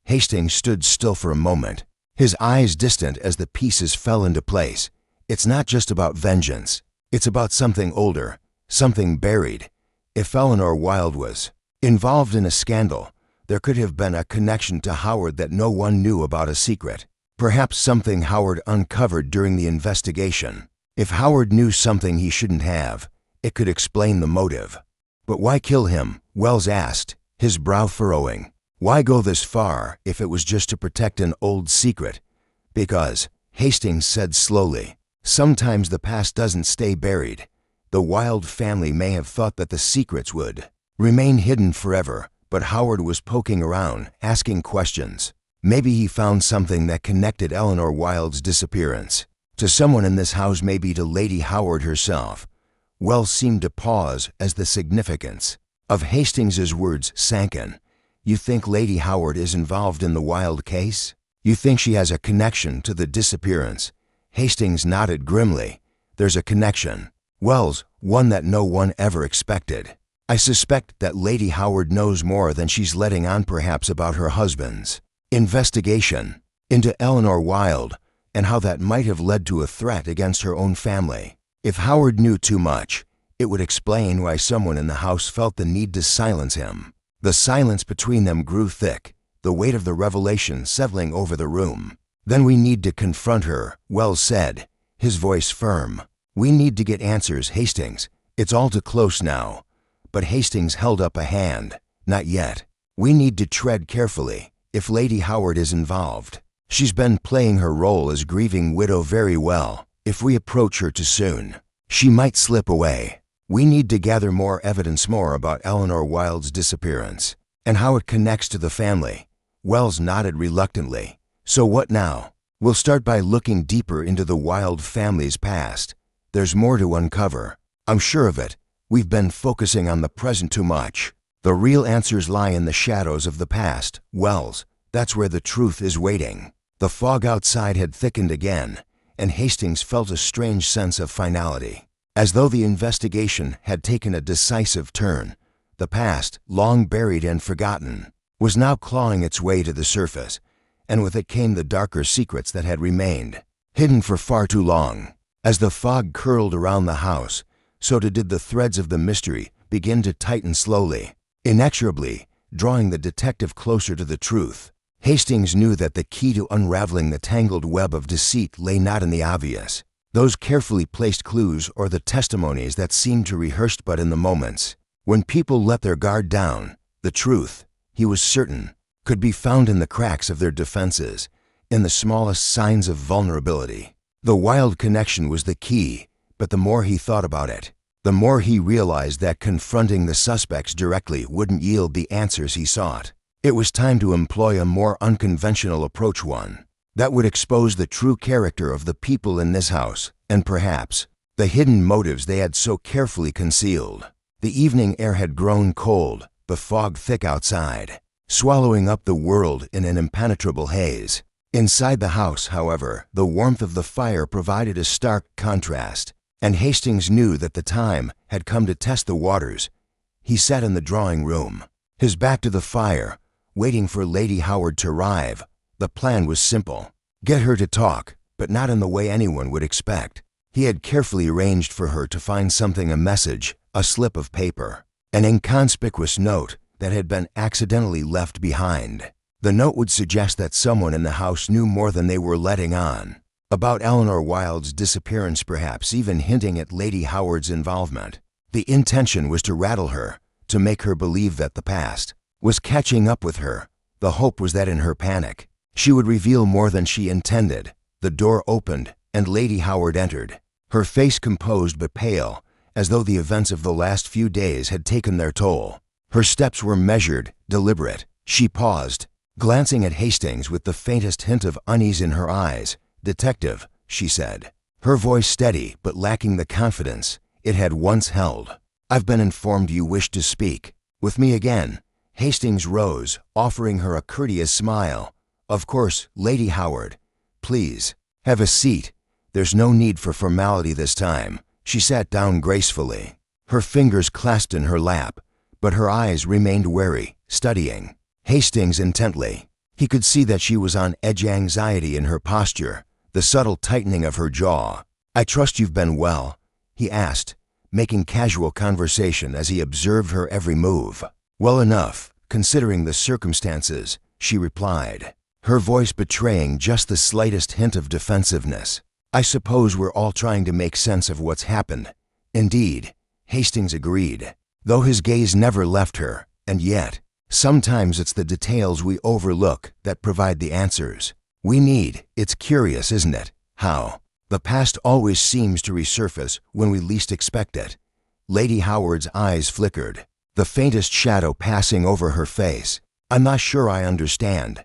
Hastings stood still for a moment, his eyes distant as the pieces fell into place. It's not just about vengeance. It's about something older, something buried. If Eleanor Wilde was involved in a scandal, there could have been a connection to Howard that no one knew about, a secret. Perhaps something Howard uncovered during the investigation. If Howard knew something he shouldn't have, it could explain the motive. But why kill him? Wells asked, his brow furrowing. Why go this far if it was just to protect an old secret? Because, Hastings said slowly, sometimes the past doesn't stay buried. The Wilde family may have thought that the secrets would remain hidden forever, but Howard was poking around, asking questions. Maybe he found something that connected Eleanor Wilde's disappearance to someone in this house, maybe to Lady Howard herself. Wells seemed to pause as the significance of Hastings's words sank in. You think Lady Howard is involved in the Wilde case? You think she has a connection to the disappearance? Hastings nodded grimly. There's a connection. Wells, one that no one ever expected. I suspect that Lady Howard knows more than she's letting on, perhaps about her husband's investigation into Eleanor Wilde, and how that might have led to a threat against her own family. If Howard knew too much, it would explain why someone in the house felt the need to silence him. The silence between them grew thick, the weight of the revelation settling over the room. Then we need to confront her, Wells said, his voice firm. We need to get answers, Hastings. It's all too close now. But Hastings held up a hand. Not yet. We need to tread carefully. If Lady Howard is involved, she's been playing her role as grieving widow very well. If we approach her too soon, she might slip away. We need to gather more evidence, more about Eleanor Wilde's disappearance, and how it connects to the family. Wells nodded reluctantly. So what now? We'll start by looking deeper into the Wilde family's past. There's more to uncover. I'm sure of it. We've been focusing on the present too much. The real answers lie in the shadows of the past, Wells. That's where the truth is waiting. The fog outside had thickened again, and Hastings felt a strange sense of finality. As though the investigation had taken a decisive turn, the past, long buried and forgotten, was now clawing its way to the surface, and with it came the darker secrets that had remained hidden for far too long. As the fog curled around the house, so did the threads of the mystery begin to tighten slowly, inexorably, drawing the detective closer to the truth. Hastings knew that the key to unraveling the tangled web of deceit lay not in the obvious, those carefully placed clues or the testimonies that seemed to rehearsed but in the moments when people let their guard down. The truth, he was certain, could be found in the cracks of their defenses, in the smallest signs of vulnerability. The wild connection was the key, but the more he thought about it, the more he realized that confronting the suspects directly wouldn't yield the answers he sought. It was time to employ a more unconventional approach, one that would expose the true character of the people in this house, and perhaps the hidden motives they had so carefully concealed. The evening air had grown cold, the fog thick outside, swallowing up the world in an impenetrable haze. Inside the house, however, the warmth of the fire provided a stark contrast, and Hastings knew that the time had come to test the waters. He sat in the drawing room, his back to the fire, waiting for Lady Howard to arrive. The plan was simple. Get her to talk, but not in the way anyone would expect. He had carefully arranged for her to find something, a message, a slip of paper, an inconspicuous note that had been accidentally left behind. The note would suggest that someone in the house knew more than they were letting on. About Eleanor Wilde's disappearance, perhaps even hinting at Lady Howard's involvement. The intention was to rattle her, to make her believe that the past was catching up with her. The hope was that in her panic, she would reveal more than she intended. The door opened, and Lady Howard entered, her face composed but pale, as though the events of the last few days had taken their toll. Her steps were measured, deliberate. She paused, glancing at Hastings with the faintest hint of unease in her eyes. "Detective," she said, her voice steady but lacking the confidence it had once held. "I've been informed you wish to speak with me again." Hastings rose, offering her a courteous smile. "Of course, Lady Howard. Please, have a seat. There's no need for formality this time." She sat down gracefully, her fingers clasped in her lap, but her eyes remained wary, studying Hastings intently. He could see that she was on edge, anxiety in her posture, the subtle tightening of her jaw. "I trust you've been well?" he asked, making casual conversation as he observed her every move. "Well enough, considering the circumstances," she replied, her voice betraying just the slightest hint of defensiveness. "I suppose we're all trying to make sense of what's happened." "Indeed," Hastings agreed, though his gaze never left her. "And yet, sometimes it's the details we overlook that provide the answers we need. It's curious, isn't it, how the past always seems to resurface when we least expect it?" Lady Howard's eyes flickered, the faintest shadow passing over her face. "I'm not sure I understand."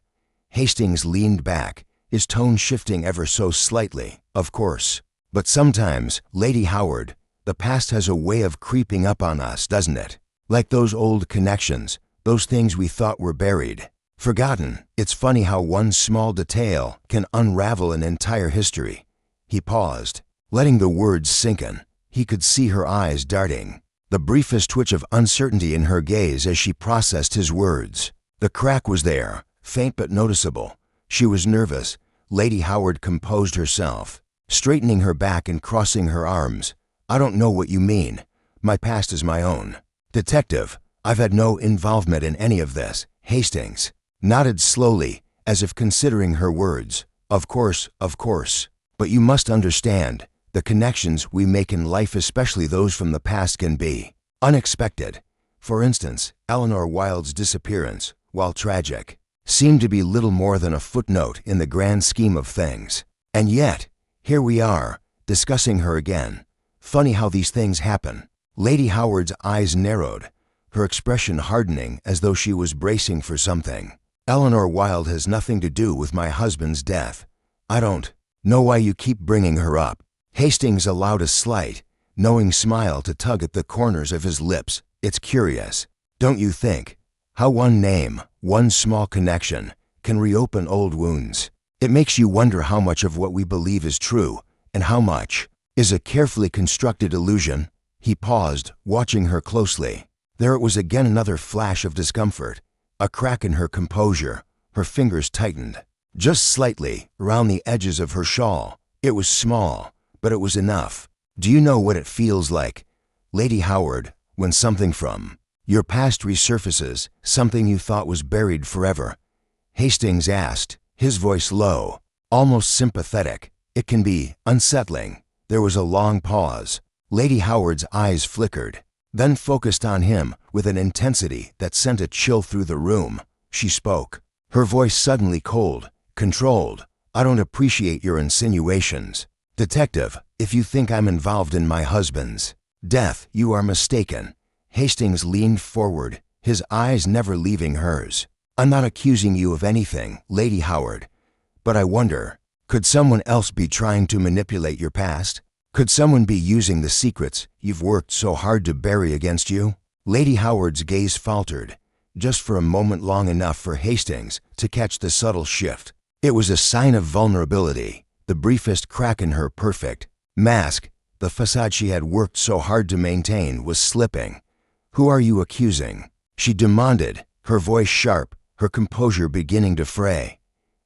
Hastings leaned back, his tone shifting ever so slightly. "Of course. But sometimes, Lady Howard, the past has a way of creeping up on us, doesn't it? Like those old connections, those things we thought were buried, forgotten. It's funny how one small detail can unravel an entire history." He paused, letting the words sink in. He could see her eyes darting, the briefest twitch of uncertainty in her gaze as she processed his words. The crack was there, faint but noticeable. She was nervous. Lady Howard composed herself, straightening her back and crossing her arms. "I don't know what you mean. My past is my own. Detective, I've had no involvement in any of this." Hastings nodded slowly, as if considering her words. Of course. But you must understand, the connections we make in life, especially those from the past, can be unexpected. For instance, Eleanor Wilde's disappearance, while tragic, seemed to be little more than a footnote in the grand scheme of things. And yet, here we are, discussing her again. Funny how these things happen." Lady Howard's eyes narrowed, her expression hardening as though she was bracing for something. "Eleanor Wilde has nothing to do with my husband's death. I don't know why you keep bringing her up." Hastings allowed a slight, knowing smile to tug at the corners of his lips. "It's curious, don't you think, how one name, one small connection, can reopen old wounds? It makes you wonder how much of what we believe is true, and how much is a carefully constructed illusion." He paused, watching her closely. There it was again, another flash of discomfort, a crack in her composure. Her fingers tightened, just slightly, around the edges of her shawl. It was small, but it was enough. "Do you know what it feels like, Lady Howard, when something from your past resurfaces, something you thought was buried forever?" Hastings asked, his voice low, almost sympathetic. "It can be unsettling." There was a long pause. Lady Howard's eyes flickered, then focused on him with an intensity that sent a chill through the room. She spoke, her voice suddenly cold, controlled. "I don't appreciate your insinuations. Detective, if you think I'm involved in my husband's death, you are mistaken." Hastings leaned forward, his eyes never leaving hers. "I'm not accusing you of anything, Lady Howard, but I wonder, could someone else be trying to manipulate your past? Could someone be using the secrets you've worked so hard to bury against you?" Lady Howard's gaze faltered, just for a moment, long enough for Hastings to catch the subtle shift. It was a sign of vulnerability, the briefest crack in her perfect mask. The facade she had worked so hard to maintain was slipping. "Who are you accusing?" she demanded, her voice sharp, her composure beginning to fray.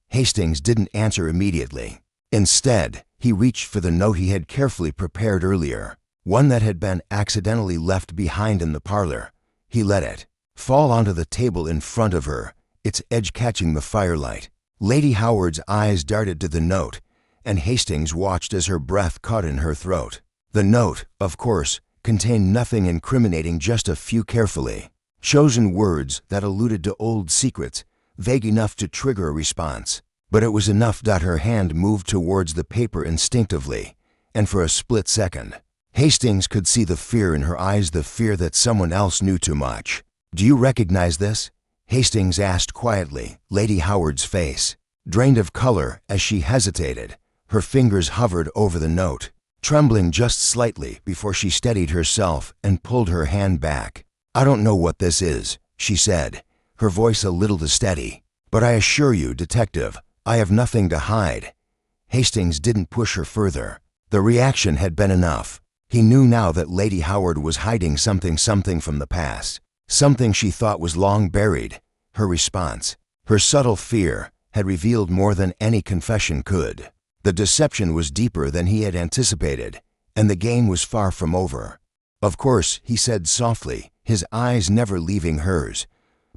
Hastings didn't answer immediately. Instead, he reached for the note he had carefully prepared earlier, one that had been accidentally left behind in the parlor. He let it fall onto the table in front of her, its edge catching the firelight. Lady Howard's eyes darted to the note, and Hastings watched as her breath caught in her throat. The note, of course, contained nothing incriminating, just a few carefully chosen words that alluded to old secrets, vague enough to trigger a response. But it was enough. Her hand moved towards the paper instinctively, and for a split second, Hastings could see the fear in her eyes, the fear that someone else knew too much. "Do you recognize this?" Hastings asked quietly. Lady Howard's face drained of color as she hesitated. Her fingers hovered over the note, trembling just slightly before she steadied herself and pulled her hand back. "I don't know what this is," she said, her voice a little too steady. "But I assure you, Detective, I have nothing to hide." Hastings didn't push her further. The reaction had been enough. He knew now that Lady Howard was hiding something from the past, something she thought was long buried. Her response, her subtle fear, had revealed more than any confession could. The deception was deeper than he had anticipated, and the game was far from over. "Of course," he said softly, his eyes never leaving hers.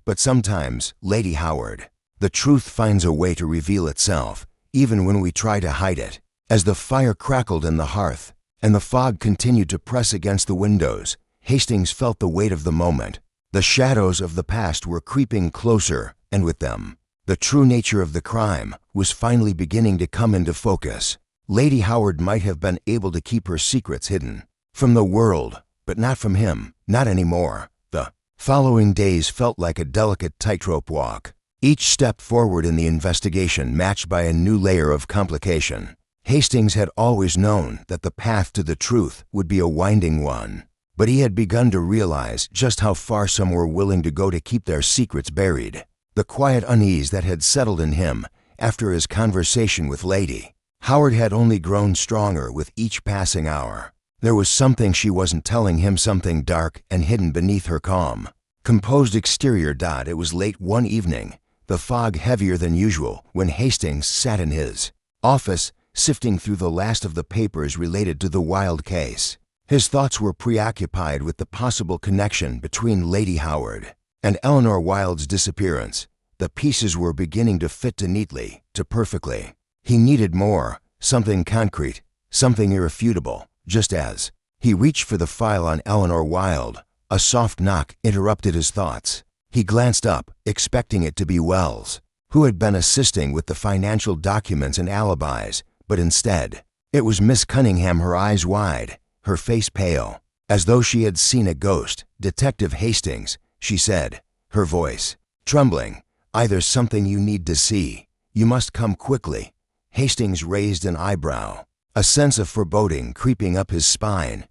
"But sometimes, Lady Howard, the truth finds a way to reveal itself, even when we try to hide it." As the fire crackled in the hearth, and the fog continued to press against the windows, Hastings felt the weight of the moment. The shadows of the past were creeping closer, and with them, the true nature of the crime was finally beginning to come into focus. Lady Howard might have been able to keep her secrets hidden from the world, but not from him, not anymore. The following days felt like a delicate tightrope walk, each step forward in the investigation matched by a new layer of complication. Hastings had always known that the path to the truth would be a winding one, but he had begun to realize just how far some were willing to go to keep their secrets buried. The quiet unease that had settled in him after his conversation with Lady Howard had only grown stronger with each passing hour. There was something she wasn't telling him, something dark and hidden beneath her calm, composed exterior. It was late one evening, the fog heavier than usual, when Hastings sat in his office, sifting through the last of the papers related to the Wilde case. His thoughts were preoccupied with the possible connection between Lady Howard and Eleanor Wilde's disappearance. The pieces were beginning to fit neatly, perfectly. He needed more, something concrete, something irrefutable. Just as he reached for the file on Eleanor Wilde, a soft knock interrupted his thoughts. He glanced up, expecting it to be Wells, who had been assisting with the financial documents and alibis, but instead, it was Miss Cunningham, her eyes wide, her face pale, as though she had seen a ghost. "Detective Hastings," she said, her voice trembling. "There's something you need to see. You must come quickly." Hastings raised an eyebrow, a sense of foreboding creeping up his spine.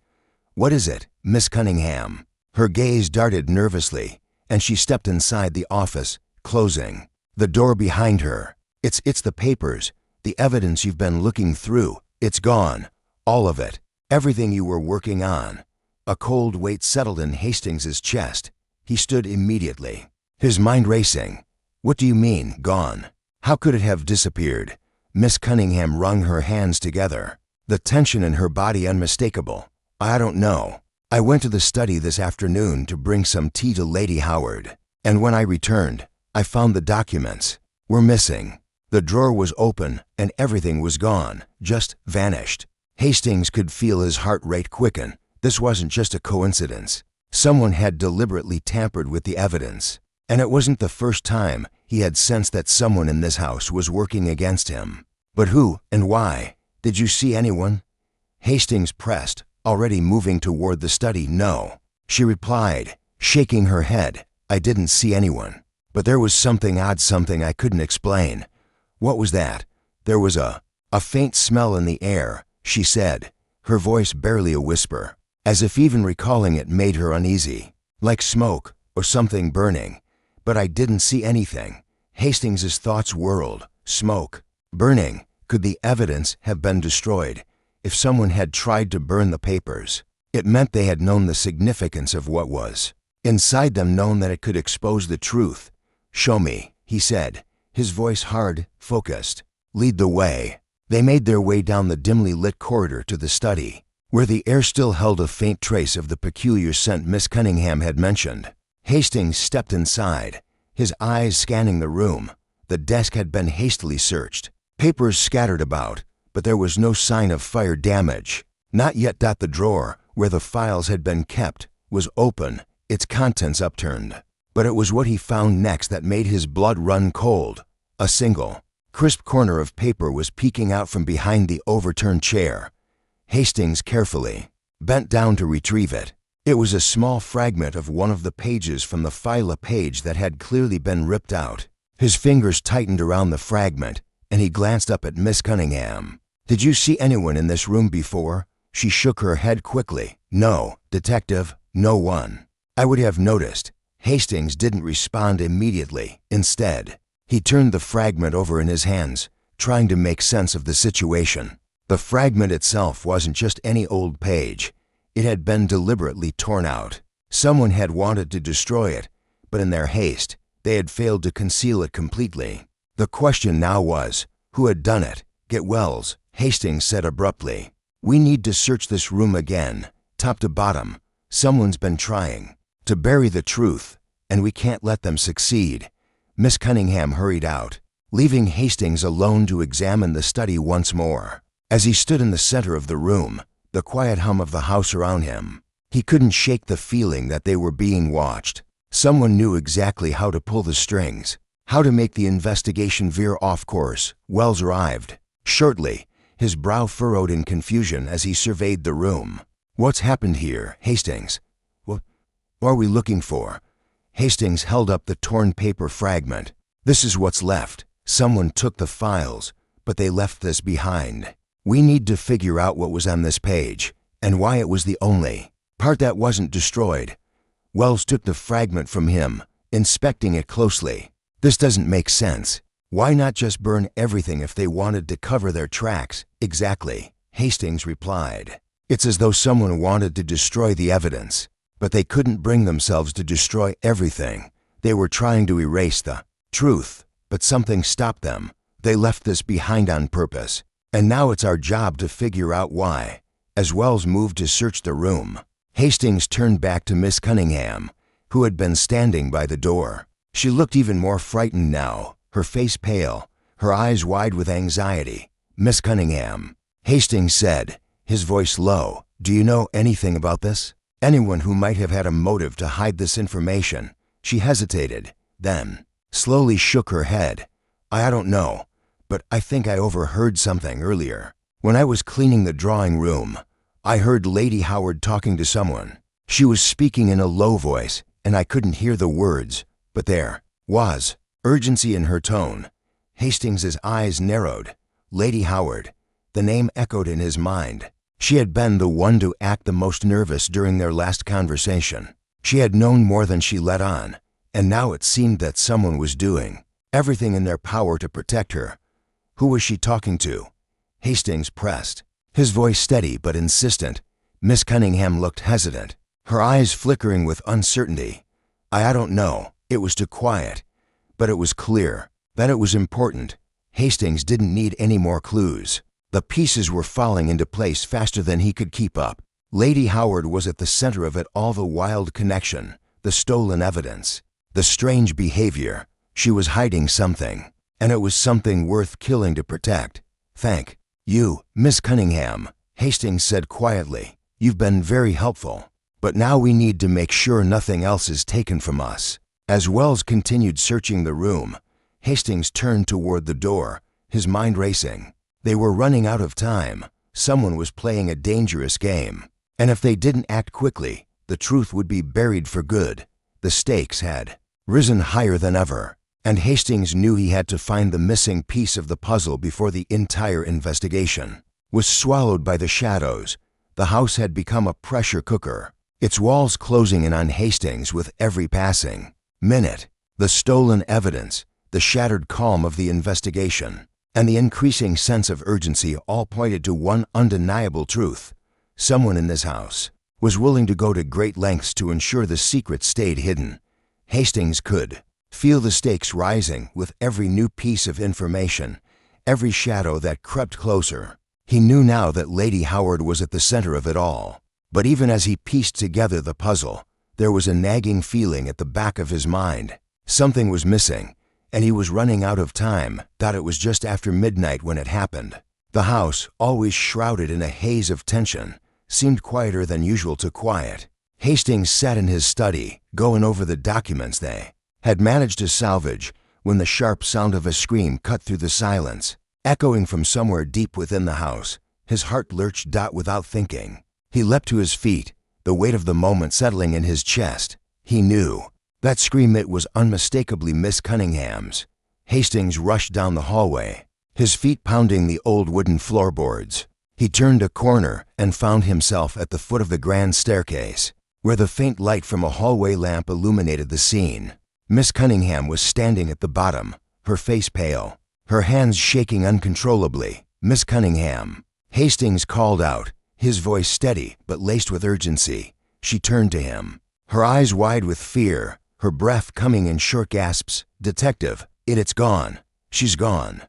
"What is it, Miss Cunningham?" Her gaze darted nervously, and she stepped inside the office, closing the door behind her. It's the papers, the evidence you've been looking through. It's gone. All of it. Everything you were working on." A cold weight settled in Hastings's chest. He stood immediately, his mind racing. "What do you mean, gone? How could it have disappeared?" Miss Cunningham wrung her hands together, the tension in her body unmistakable. "I don't know. I went to the study this afternoon to bring some tea to Lady Howard, and when I returned, I found the documents were missing. The drawer was open and everything was gone, just vanished. Hastings could feel his heart rate quicken. This wasn't just a coincidence. Someone had deliberately tampered with the evidence, and it wasn't the first time he had sensed that someone in this house was working against him. But who and why? Did you see anyone? Hastings pressed, already moving toward the study. No, she replied, shaking her head. I didn't see anyone. But there was something odd, something I couldn't explain. What was that? There was a faint smell in the air, she said, her voice barely a whisper, as if even recalling it made her uneasy, like smoke or something burning. But I didn't see anything. Hastings's thoughts whirled. Smoke, burning. Could the evidence have been destroyed? If someone had tried to burn the papers, it meant they had known the significance of what was inside them, known that it could expose the truth. Show me, he said, his voice hard, focused. Lead the way. They made their way down the dimly lit corridor to the study, where the air still held a faint trace of the peculiar scent Miss Cunningham had mentioned. Hastings stepped inside, his eyes scanning the room. The desk had been hastily searched, papers scattered about, but there was no sign of fire damage. Not yet. The drawer, where the files had been kept, was open, its contents upturned. But it was what he found next that made his blood run cold. A single, crisp corner of paper was peeking out from behind the overturned chair. Hastings carefully bent down to retrieve it. It was a small fragment of one of the pages from the file, a page that had clearly been ripped out. His fingers tightened around the fragment, and he glanced up at Miss Cunningham. Did you see anyone in this room before? She shook her head quickly. No, detective, no one. I would have noticed. Hastings didn't respond immediately. Instead, he turned the fragment over in his hands, trying to make sense of the situation. The fragment itself wasn't just any old page. It had been deliberately torn out. Someone had wanted to destroy it, but in their haste, they had failed to conceal it completely. The question now was, who had done it? Get Wells, Hastings said abruptly. We need to search this room again, top to bottom. Someone's been trying to bury the truth, and we can't let them succeed. Miss Cunningham hurried out, leaving Hastings alone to examine the study once more. As he stood in the center of the room, the quiet hum of the house around him, he couldn't shake the feeling that they were being watched. Someone knew exactly how to pull the strings, how to make the investigation veer off course. Wells arrived. Shortly, his brow furrowed in confusion as he surveyed the room. What's happened here, Hastings? What are we looking for? Hastings held up the torn paper fragment. This is what's left. Someone took the files, but they left this behind. We need to figure out what was on this page, and why it was the only part that wasn't destroyed. Wells took the fragment from him, inspecting it closely. This doesn't make sense. Why not just burn everything if they wanted to cover their tracks? Exactly, Hastings replied. It's as though someone wanted to destroy the evidence, but they couldn't bring themselves to destroy everything. They were trying to erase the truth, but something stopped them. They left this behind on purpose, and now it's our job to figure out why. As Wells moved to search the room, Hastings turned back to Miss Cunningham, who had been standing by the door. She looked even more frightened now, her face pale, her eyes wide with anxiety. Miss Cunningham, Hastings said, his voice low, do you know anything about this? Anyone who might have had a motive to hide this information? She hesitated, then slowly shook her head. I don't know, but I think I overheard something earlier. When I was cleaning the drawing room, I heard Lady Howard talking to someone. She was speaking in a low voice, and I couldn't hear the words, but there was urgency in her tone. Hastings's eyes narrowed. Lady Howard. The name echoed in his mind. She had been the one to act the most nervous during their last conversation. She had known more than she let on, and now it seemed that someone was doing everything in their power to protect her. Who was she talking to? Hastings pressed, his voice steady but insistent. Miss Cunningham looked hesitant, her eyes flickering with uncertainty. I don't know. It was too quiet, but it was clear that it was important. Hastings didn't need any more clues. The pieces were falling into place faster than he could keep up. Lady Howard was at the center of it all, the wild connection, the stolen evidence, the strange behavior. She was hiding something, and it was something worth killing to protect. "Thank you, Miss Cunningham," Hastings said quietly. "You've been very helpful. But now we need to make sure nothing else is taken from us." As Wells continued searching the room, Hastings turned toward the door, his mind racing. They were running out of time. Someone was playing a dangerous game. And if they didn't act quickly, the truth would be buried for good. The stakes had risen higher than ever, and Hastings knew he had to find the missing piece of the puzzle before the entire investigation was swallowed by the shadows. The house had become a pressure cooker, its walls closing in on Hastings with every passing minute. The stolen evidence, the shattered calm of the investigation, and the increasing sense of urgency all pointed to one undeniable truth. Someone in this house was willing to go to great lengths to ensure the secret stayed hidden. Hastings could feel the stakes rising with every new piece of information, every shadow that crept closer. He knew now that Lady Howard was at the center of it all. But even as he pieced together the puzzle, there was a nagging feeling at the back of his mind. Something was missing, and he was running out of time. Thought it was just after midnight when it happened. The house, always shrouded in a haze of tension, seemed quieter than usual to quiet. Hastings sat in his study, going over the documents they had managed to salvage, when the sharp sound of a scream cut through the silence. Echoing from somewhere deep within the house, his heart lurched. Without thinking, he leapt to his feet, the weight of the moment settling in his chest. He knew that scream. It was unmistakably Miss Cunningham's. Hastings rushed down the hallway, his feet pounding the old wooden floorboards. He turned a corner and found himself at the foot of the grand staircase, where the faint light from a hallway lamp illuminated the scene. Miss Cunningham was standing at the bottom, her face pale, her hands shaking uncontrollably. "Miss Cunningham," Hastings called out, his voice steady but laced with urgency. She turned to him, her eyes wide with fear, her breath coming in short gasps. "Detective, it's gone. She's gone."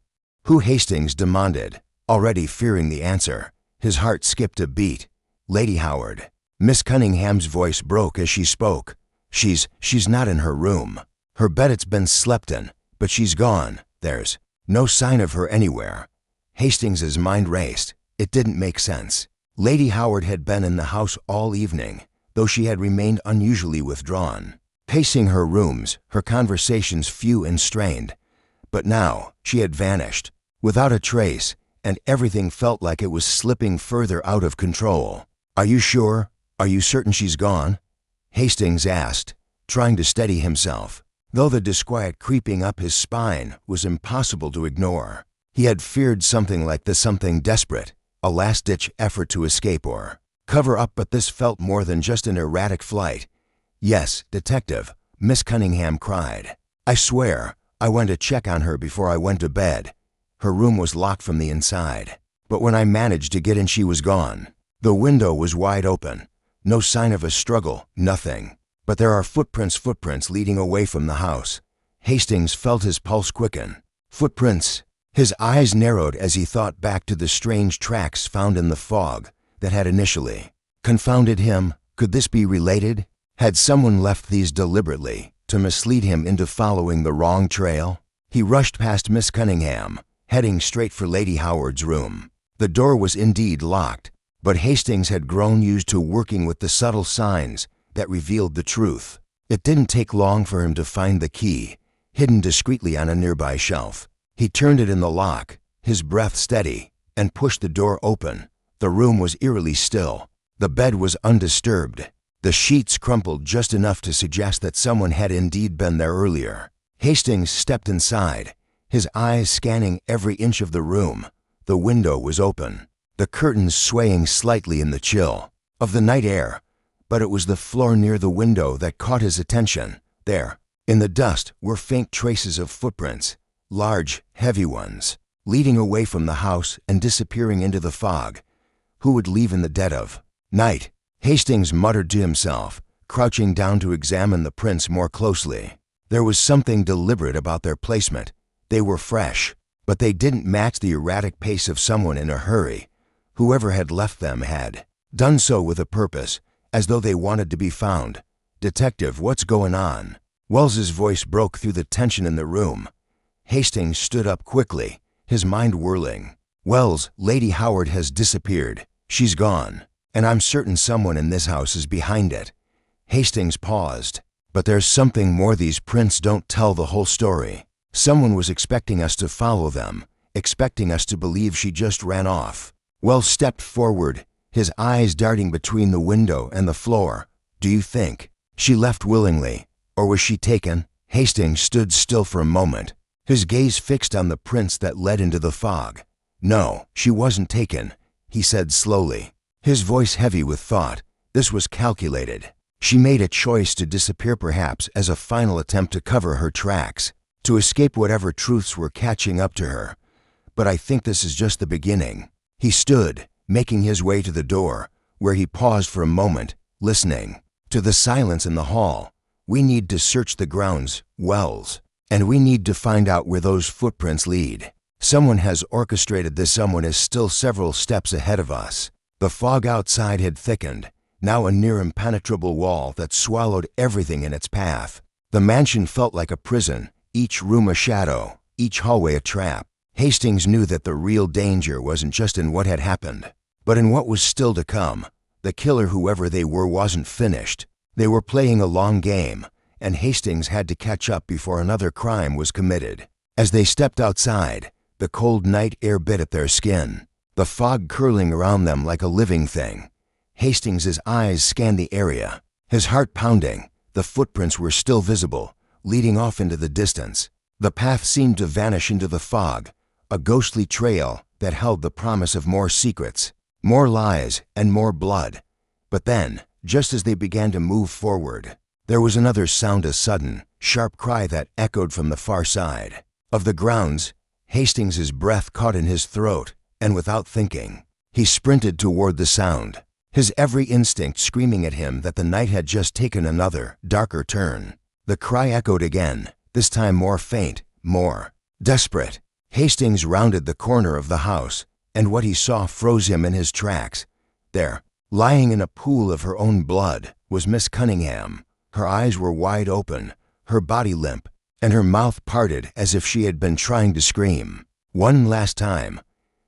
"Who?" Hastings demanded, already fearing the answer. His heart skipped a beat. "Lady Howard." Miss Cunningham's voice broke as she spoke. She's not in her room. Her bed, it's been slept in, but she's gone. There's no sign of her anywhere." Hastings's mind raced. It didn't make sense. Lady Howard had been in the house all evening, though she had remained unusually withdrawn, pacing her rooms, her conversations few and strained. But now she had vanished, without a trace, and everything felt like it was slipping further out of control. "Are you sure? Are you certain she's gone?" Hastings asked, trying to steady himself, though the disquiet creeping up his spine was impossible to ignore. He had feared something like this, something desperate, a last-ditch effort to escape or cover up, but this felt more than just an erratic flight. "Yes, Detective," Miss Cunningham cried. "I swear, I went to check on her before I went to bed. Her room was locked from the inside, but when I managed to get in, she was gone. The window was wide open. No sign of a struggle, nothing. But there are footprints leading away from the house." Hastings felt his pulse quicken. Footprints. His eyes narrowed as he thought back to the strange tracks found in the fog that had initially confounded him. Could this be related? Had someone left these deliberately to mislead him into following the wrong trail? He rushed past Miss Cunningham, heading straight for Lady Howard's room. The door was indeed locked, but Hastings had grown used to working with the subtle signs that revealed the truth. It didn't take long for him to find the key, hidden discreetly on a nearby shelf. He turned it in the lock, his breath steady, and pushed the door open. The room was eerily still. The bed was undisturbed, the sheets crumpled just enough to suggest that someone had indeed been there earlier. Hastings stepped inside, his eyes scanning every inch of the room. The window was open, the curtains swaying slightly in the chill of the night air, but it was the floor near the window that caught his attention. There, in the dust, were faint traces of footprints, large, heavy ones, leading away from the house and disappearing into the fog. Who would leave in the dead of night? Hastings muttered to himself, crouching down to examine the prints more closely. There was something deliberate about their placement. They were fresh, but they didn't match the erratic pace of someone in a hurry. Whoever had left them had done so with a purpose, as though they wanted to be found. "Detective, what's going on?" Wells's voice broke through the tension in the room. Hastings stood up quickly, his mind whirling. "Wells, Lady Howard has disappeared. She's gone. And I'm certain someone in this house is behind it." Hastings paused. "But there's something more. These prints don't tell the whole story. Someone was expecting us to follow them, expecting us to believe she just ran off." Wells stepped forward, his eyes darting between the window and the floor. "Do you think she left willingly, or was she taken?" Hastings stood still for a moment, his gaze fixed on the prints that led into the fog. "No, she wasn't taken," he said slowly, his voice heavy with thought. "This was calculated. She made a choice to disappear, perhaps as a final attempt to cover her tracks, to escape whatever truths were catching up to her. But I think this is just the beginning." He stood, making his way to the door, where he paused for a moment, listening to the silence in the hall. "We need to search the grounds, Wells, and we need to find out where those footprints lead. Someone has orchestrated this. Someone is still several steps ahead of us." The fog outside had thickened, now a near impenetrable wall that swallowed everything in its path. The mansion felt like a prison, each room a shadow, each hallway a trap. Hastings knew that the real danger wasn't just in what had happened, but in what was still to come. The killer, whoever they were, wasn't finished. They were playing a long game, and Hastings had to catch up before another crime was committed. As they stepped outside, the cold night air bit at their skin, the fog curling around them like a living thing. Hastings's eyes scanned the area, his heart pounding. The footprints were still visible, leading off into the distance. The path seemed to vanish into the fog, a ghostly trail that held the promise of more secrets, more lies, and more blood. But then, just as they began to move forward, there was another sound, a sudden, sharp cry that echoed from the far side of the grounds. Hastings's breath caught in his throat, and without thinking, he sprinted toward the sound, his every instinct screaming at him that the night had just taken another, darker turn. The cry echoed again, this time more faint, more desperate. Hastings rounded the corner of the house, and what he saw froze him in his tracks. There, lying in a pool of her own blood, was Miss Cunningham. Her eyes were wide open, her body limp, and her mouth parted as if she had been trying to scream. One last time,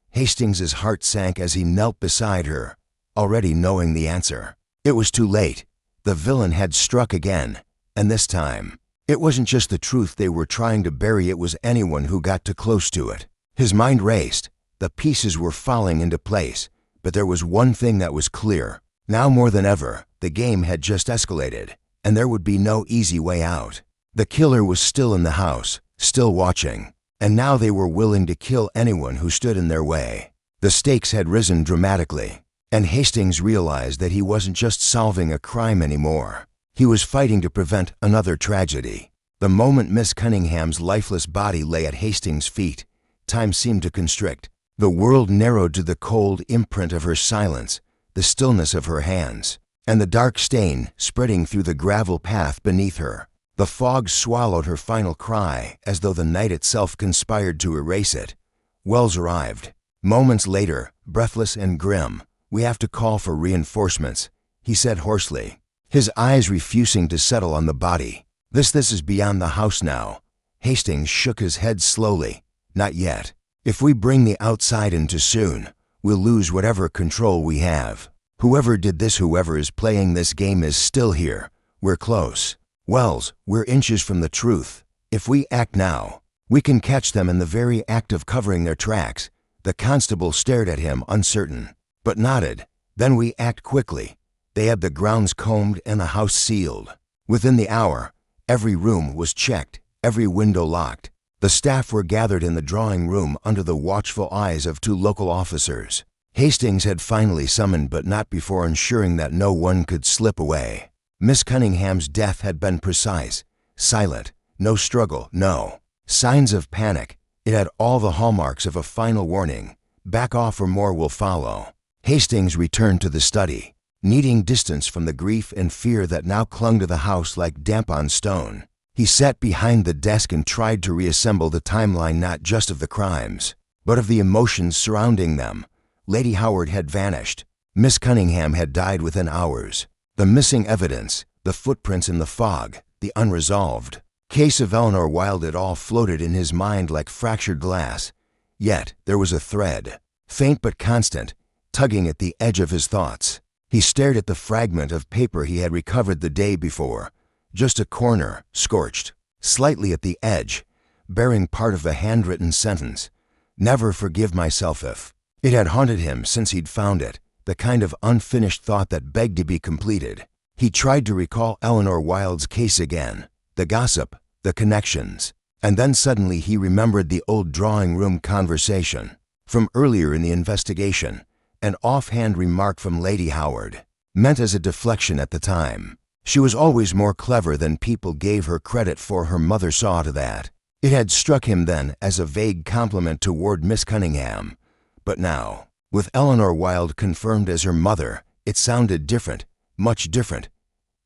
Hastings's heart sank as he knelt beside her, already knowing the answer. It was too late. The villain had struck again, and this time, it wasn't just the truth they were trying to bury, it was anyone who got too close to it. His mind raced. The pieces were falling into place, but there was one thing that was clear. Now more than ever, the game had just escalated, and there would be no easy way out. The killer was still in the house, still watching, and now they were willing to kill anyone who stood in their way. The stakes had risen dramatically, and Hastings realized that he wasn't just solving a crime anymore. He was fighting to prevent another tragedy. The moment Miss Cunningham's lifeless body lay at Hastings' feet, time seemed to constrict. The world narrowed to the cold imprint of her silence, the stillness of her hands, and the dark stain spreading through the gravel path beneath her. The fog swallowed her final cry as though the night itself conspired to erase it. Wells arrived. Moments later, breathless and grim. "We have to call for reinforcements," he said hoarsely, his eyes refusing to settle on the body. This is beyond the house now." Hastings shook his head slowly. "Not yet. If we bring the outside in too soon, we'll lose whatever control we have. Whoever did this, whoever is playing this game, is still here. We're close. Wells, we're inches from the truth. If we act now, we can catch them in the very act of covering their tracks." The constable stared at him, uncertain, but nodded. "Then we act quickly. They had the grounds combed and the house sealed. Within the hour, every room was checked, every window locked. The staff were gathered in the drawing room under the watchful eyes of 2 local officers. Hastings had finally summoned, but not before ensuring that no one could slip away. Miss Cunningham's death had been precise, silent, no struggle, no signs of panic. It had all the hallmarks of a final warning. Back off or more will follow. Hastings returned to the study, needing distance from the grief and fear that now clung to the house like damp on stone. He sat behind the desk and tried to reassemble the timeline, not just of the crimes, but of the emotions surrounding them. Lady Howard had vanished. Miss Cunningham had died within hours. The missing evidence, the footprints in the fog, the unresolved case of Eleanor Wilde, it all floated in his mind like fractured glass. Yet there was a thread, faint but constant, tugging at the edge of his thoughts. He stared at the fragment of paper he had recovered the day before, just a corner, scorched, slightly at the edge, bearing part of a handwritten sentence. Never forgive myself if. It had haunted him since he'd found it, the kind of unfinished thought that begged to be completed. He tried to recall Eleanor Wilde's case again, the gossip, the connections, and then suddenly he remembered the old drawing room conversation from earlier in the investigation, an offhand remark from Lady Howard, meant as a deflection at the time. She was always more clever than people gave her credit for, her mother saw to that. It had struck him then as a vague compliment toward Miss Cunningham, but now, with Eleanor Wilde confirmed as her mother, it sounded different, much different.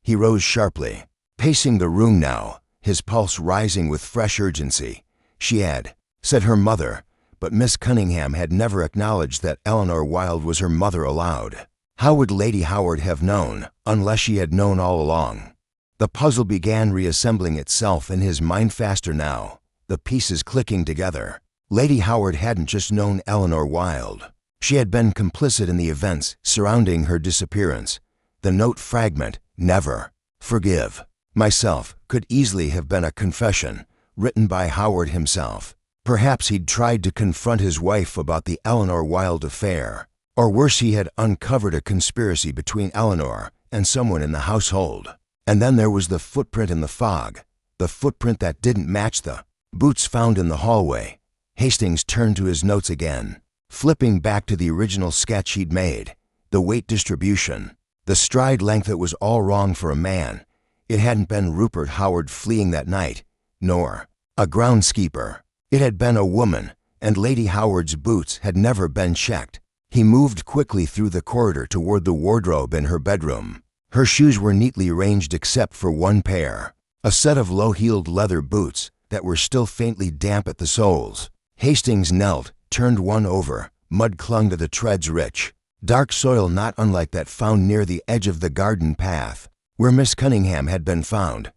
He rose sharply, pacing the room now, his pulse rising with fresh urgency. She had said her mother, but Miss Cunningham had never acknowledged that Eleanor Wilde was her mother aloud. How would Lady Howard have known, unless she had known all along? The puzzle began reassembling itself in his mind faster now, the pieces clicking together. Lady Howard hadn't just known Eleanor Wilde. She had been complicit in the events surrounding her disappearance. The note fragment, never forgive myself, could easily have been a confession, written by Howard himself. Perhaps he'd tried to confront his wife about the Eleanor Wilde affair. Or worse, he had uncovered a conspiracy between Eleanor and someone in the household. And then there was the footprint in the fog, the footprint that didn't match the boots found in the hallway. Hastings turned to his notes again, flipping back to the original sketch he'd made. The weight distribution, the stride length, it was all wrong for a man. It hadn't been Rupert Howard fleeing that night, nor a groundskeeper. It had been a woman, and Lady Howard's boots had never been checked. He moved quickly through the corridor toward the wardrobe in her bedroom. Her shoes were neatly arranged except for one pair, a set of low-heeled leather boots that were still faintly damp at the soles. Hastings knelt, turned one over. Mud clung to the treads, rich, dark soil not unlike that found near the edge of the garden path, where Miss Cunningham had been found,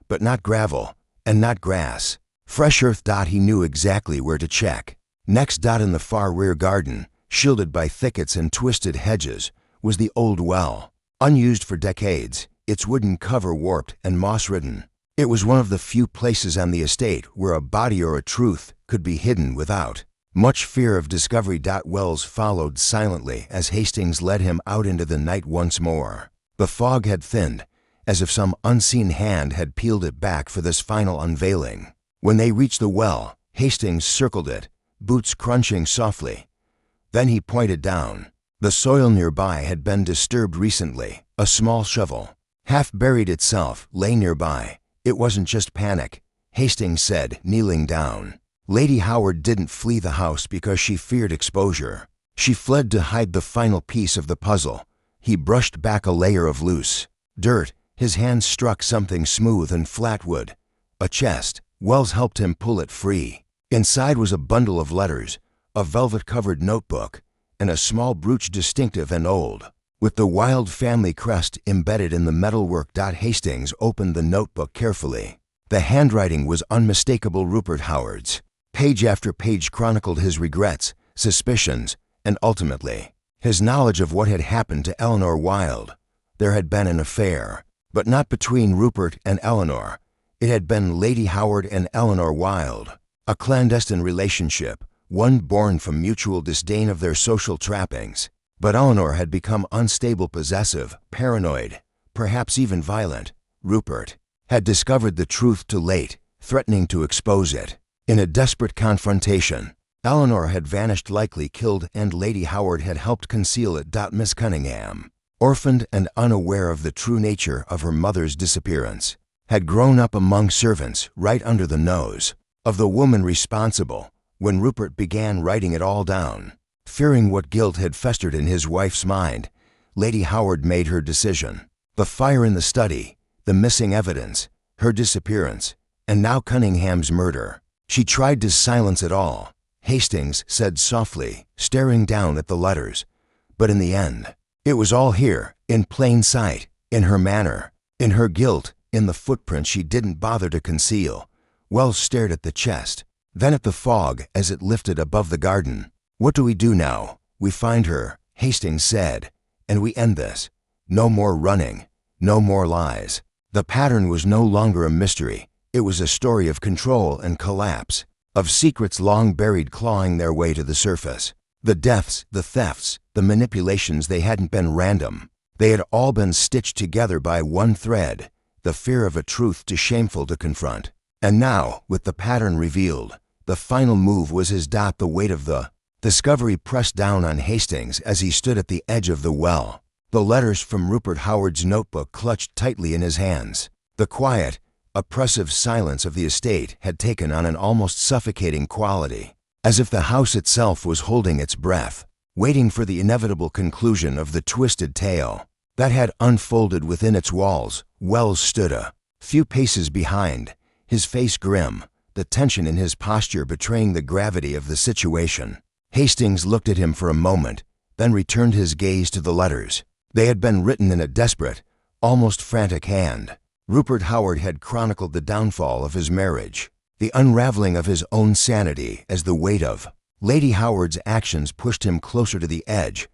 but not gravel, and not grass. Fresh earth. He knew exactly where to check. Next, in the far rear garden, shielded by thickets and twisted hedges, was the old well, unused for decades, its wooden cover warped and moss-ridden. It was one of the few places on the estate where a body or a truth could be hidden without much fear of discovery. Wells followed silently as Hastings led him out into the night once more. The fog had thinned, as if some unseen hand had peeled it back for this final unveiling. When they reached the well, Hastings circled it, boots crunching softly. Then he pointed down. The soil nearby had been disturbed recently. A small shovel, half buried itself, lay nearby. It wasn't just panic, Hastings said, kneeling down. Lady Howard didn't flee the house because she feared exposure. She fled to hide the final piece of the puzzle. He brushed back a layer of loose dirt. His hand struck something smooth and flat wood. A chest. Wells helped him pull it free. Inside was a bundle of letters, a velvet-covered notebook, and a small brooch distinctive and old, with the Wilde family crest embedded in the metalwork. Hastings opened the notebook carefully. The handwriting was unmistakable, Rupert Howard's. Page after page chronicled his regrets, suspicions, and ultimately, his knowledge of what had happened to Eleanor Wilde. There had been an affair, but not between Rupert and Eleanor. It had been Lady Howard and Eleanor Wilde, a clandestine relationship, one born from mutual disdain of their social trappings. But Eleanor had become unstable, possessive, paranoid, perhaps even violent. Rupert had discovered the truth too late, threatening to expose it. In a desperate confrontation, Eleanor had vanished, likely killed, and Lady Howard had helped conceal it. Miss Cunningham, orphaned and unaware of the true nature of her mother's disappearance, had grown up among servants right under the nose of the woman responsible. When Rupert began writing it all down, fearing what guilt had festered in his wife's mind, Lady Howard made her decision. The fire in the study, the missing evidence, her disappearance, and now Cunningham's murder. She tried to silence it all, Hastings said softly, staring down at the letters. But in the end, It was all here, in plain sight, in her manner, in her guilt, in the footprint she didn't bother to conceal. Wells stared at the chest, then at the fog as it lifted above the garden. "What do we do now?" "We find her," Hastings said, "and we end this. No more running, no more lies." The pattern was no longer a mystery. It was a story of control and collapse, of secrets long buried clawing their way to the surface. The deaths, the thefts, the manipulations, they hadn't been random. They had all been stitched together by one thread, the fear of a truth too shameful to confront. And now, with the pattern revealed, the final move was his. The weight of the discovery pressed down on Hastings as he stood at the edge of the well. The letters from Rupert Howard's notebook clutched tightly in his hands. The quiet, oppressive silence of the estate had taken on an almost suffocating quality, as if the house itself was holding its breath, waiting for the inevitable conclusion of the twisted tale that had unfolded within its walls. Wells stood a few paces behind, his face grim, the tension in his posture betraying the gravity of the situation. Hastings looked at him for a moment, then returned his gaze to the letters. They had been written in a desperate, almost frantic hand. Rupert Howard had chronicled the downfall of his marriage, the unraveling of his own sanity as the weight of Lady Howard's actions pushed him closer to the edge.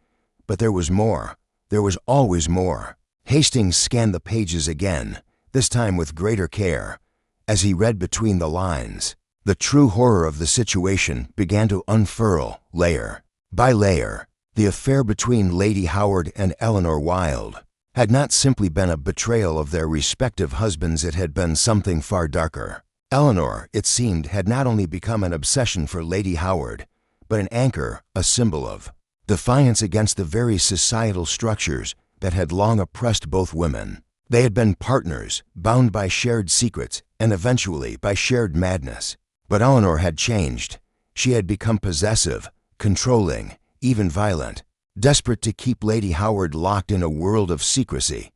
But there was more. There was always more. Hastings scanned the pages again, this time with greater care. As he read between the lines, the true horror of the situation began to unfurl, layer by layer. The affair between Lady Howard and Eleanor Wilde had not simply been a betrayal of their respective husbands, it had been something far darker. Eleanor, it seemed, had not only become an obsession for Lady Howard, but an anchor, a symbol of defiance against the very societal structures that had long oppressed both women. They had been partners, bound by shared secrets, and eventually by shared madness. But Eleanor had changed. She had become possessive, controlling, even violent, desperate to keep Lady Howard locked in a world of secrecy.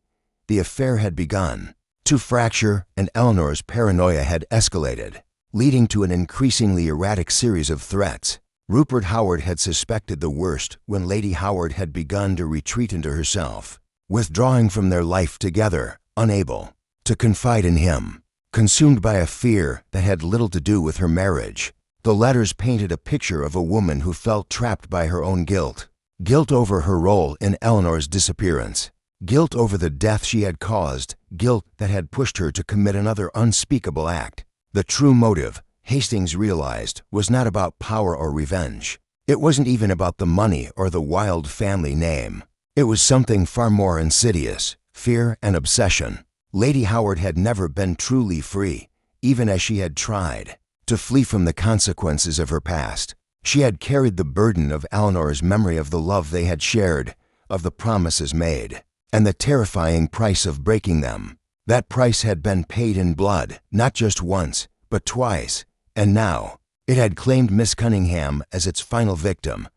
The affair had begun to fracture, and Eleanor's paranoia had escalated, leading to an increasingly erratic series of threats. Rupert Howard had suspected the worst when Lady Howard had begun to retreat into herself, withdrawing from their life together, unable to confide in him, consumed by a fear that had little to do with her marriage. The letters painted a picture of a woman who felt trapped by her own guilt. Guilt over her role in Eleanor's disappearance. Guilt over the death she had caused. Guilt that had pushed her to commit another unspeakable act. The true motive, Hastings realized, was not about power or revenge. It wasn't even about the money or the Wilde family name. It was something far more insidious, fear and obsession. Lady Howard had never been truly free, even as she had tried to flee from the consequences of her past. She had carried the burden of Eleanor's memory, of the love they had shared, of the promises made, and the terrifying price of breaking them. That price had been paid in blood, not just once, but twice, and now it had claimed Miss Cunningham as its final victim.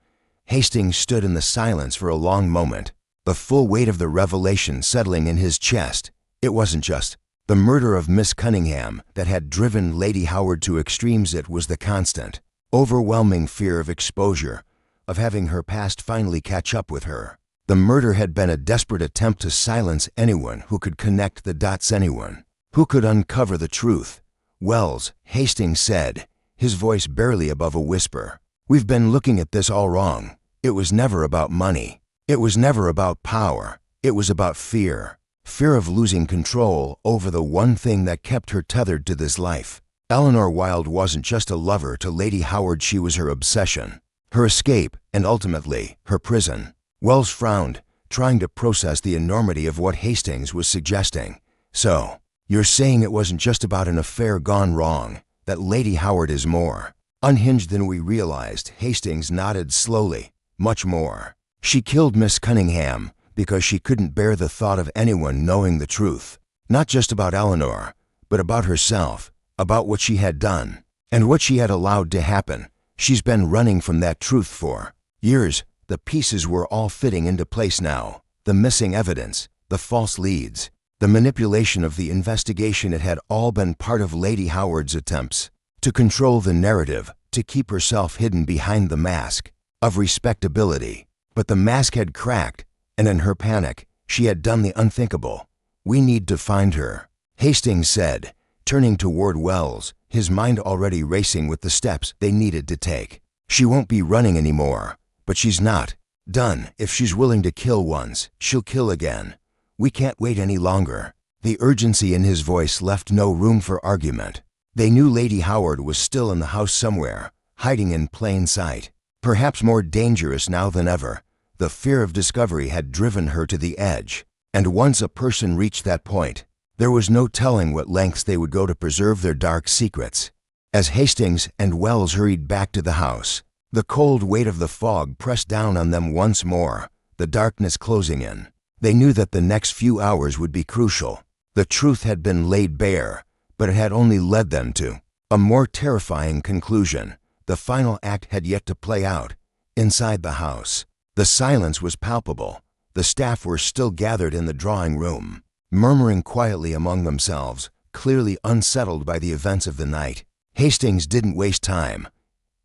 Hastings stood in the silence for a long moment, the full weight of the revelation settling in his chest. It wasn't just the murder of Miss Cunningham that had driven Lady Howard to extremes. It was the constant, overwhelming fear of exposure, of having her past finally catch up with her. The murder had been a desperate attempt to silence anyone who could connect the dots, anyone who could uncover the truth. "Wells," Hastings said, his voice barely above a whisper, "we've been looking at this all wrong. It was never about money. It was never about power. It was about fear. Fear of losing control over the one thing that kept her tethered to this life. Eleanor Wilde wasn't just a lover to Lady Howard, she was her obsession, her escape, and ultimately, her prison." Wells frowned, trying to process the enormity of what Hastings was suggesting. "So, you're saying it wasn't just about an affair gone wrong, that Lady Howard is more unhinged than we realized?" Hastings nodded slowly. "Much more. She killed Miss Cunningham because she couldn't bear the thought of anyone knowing the truth. Not just about Eleanor, but about herself, about what she had done, and what she had allowed to happen. She's been running from that truth for years." The pieces were all fitting into place now. The missing evidence, the false leads, the manipulation of the investigation. It had all been part of Lady Howard's attempts to control the narrative, to keep herself hidden behind the mask of respectability. But the mask had cracked, and in her panic, she had done the unthinkable. "We need to find her," Hastings said, turning toward Wells, his mind already racing with the steps they needed to take. "She won't be running anymore, but she's not done. If she's willing to kill once, she'll kill again. We can't wait any longer." The urgency in his voice left no room for argument. They knew Lady Howard was still in the house somewhere, hiding in plain sight. Perhaps more dangerous now than ever, the fear of discovery had driven her to the edge. And once a person reached that point, there was no telling what lengths they would go to preserve their dark secrets. As Hastings and Wells hurried back to the house, the cold weight of the fog pressed down on them once more, the darkness closing in. They knew that the next few hours would be crucial. The truth had been laid bare, but it had only led them to a more terrifying conclusion. The final act had yet to play out. Inside the house, the silence was palpable. The staff were still gathered in the drawing room, murmuring quietly among themselves, clearly unsettled by the events of the night. Hastings didn't waste time.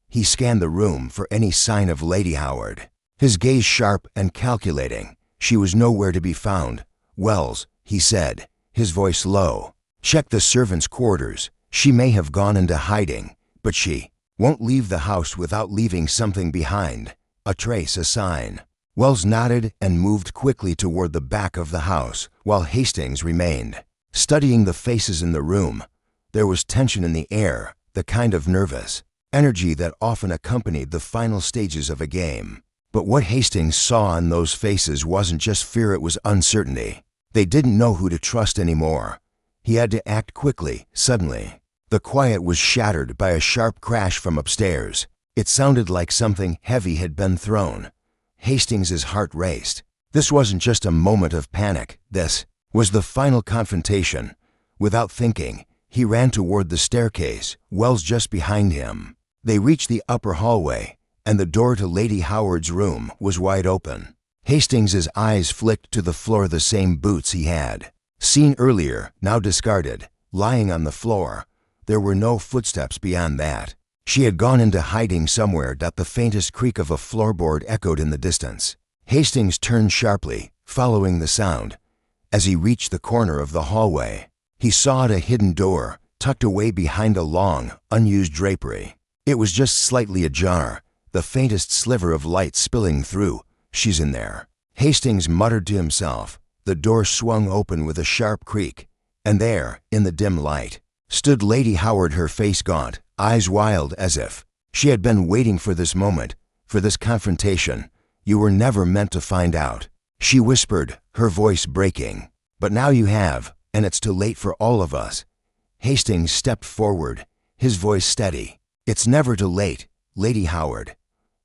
He scanned the room for any sign of Lady Howard, his gaze sharp and calculating. She was nowhere to be found. "Wells," he said, his voice low, "check the servants' quarters. She may have gone into hiding, but she won't leave the house without leaving something behind, a trace, a sign." Wells nodded and moved quickly toward the back of the house, while Hastings remained, studying the faces in the room. There was tension in the air, the kind of nervous energy that often accompanied the final stages of a game. But what Hastings saw in those faces wasn't just fear, it was uncertainty. They didn't know who to trust anymore. He had to act quickly, suddenly. The quiet was shattered by a sharp crash from upstairs. It sounded like something heavy had been thrown. Hastings's heart raced. This wasn't just a moment of panic. This was the final confrontation. Without thinking, he ran toward the staircase, Wells just behind him. They reached the upper hallway, and the door to Lady Howard's room was wide open. Hastings's eyes flicked to the floor, the same boots he had seen earlier, now discarded, lying on the floor. There were no footsteps beyond that. She had gone into hiding somewhere. The faintest creak of a floorboard echoed in the distance. Hastings turned sharply, following the sound. As he reached the corner of the hallway, he saw a hidden door, tucked away behind a long, unused drapery. It was just slightly ajar, the faintest sliver of light spilling through. "She's in there," Hastings muttered to himself. The door swung open with a sharp creak, and there, in the dim light, stood Lady Howard, her face gaunt, eyes wild, as if she had been waiting for this moment, for this confrontation. "You were never meant to find out," she whispered, her voice breaking. "But now you have, and it's too late for all of us." Hastings stepped forward, his voice steady. "It's never too late, Lady Howard.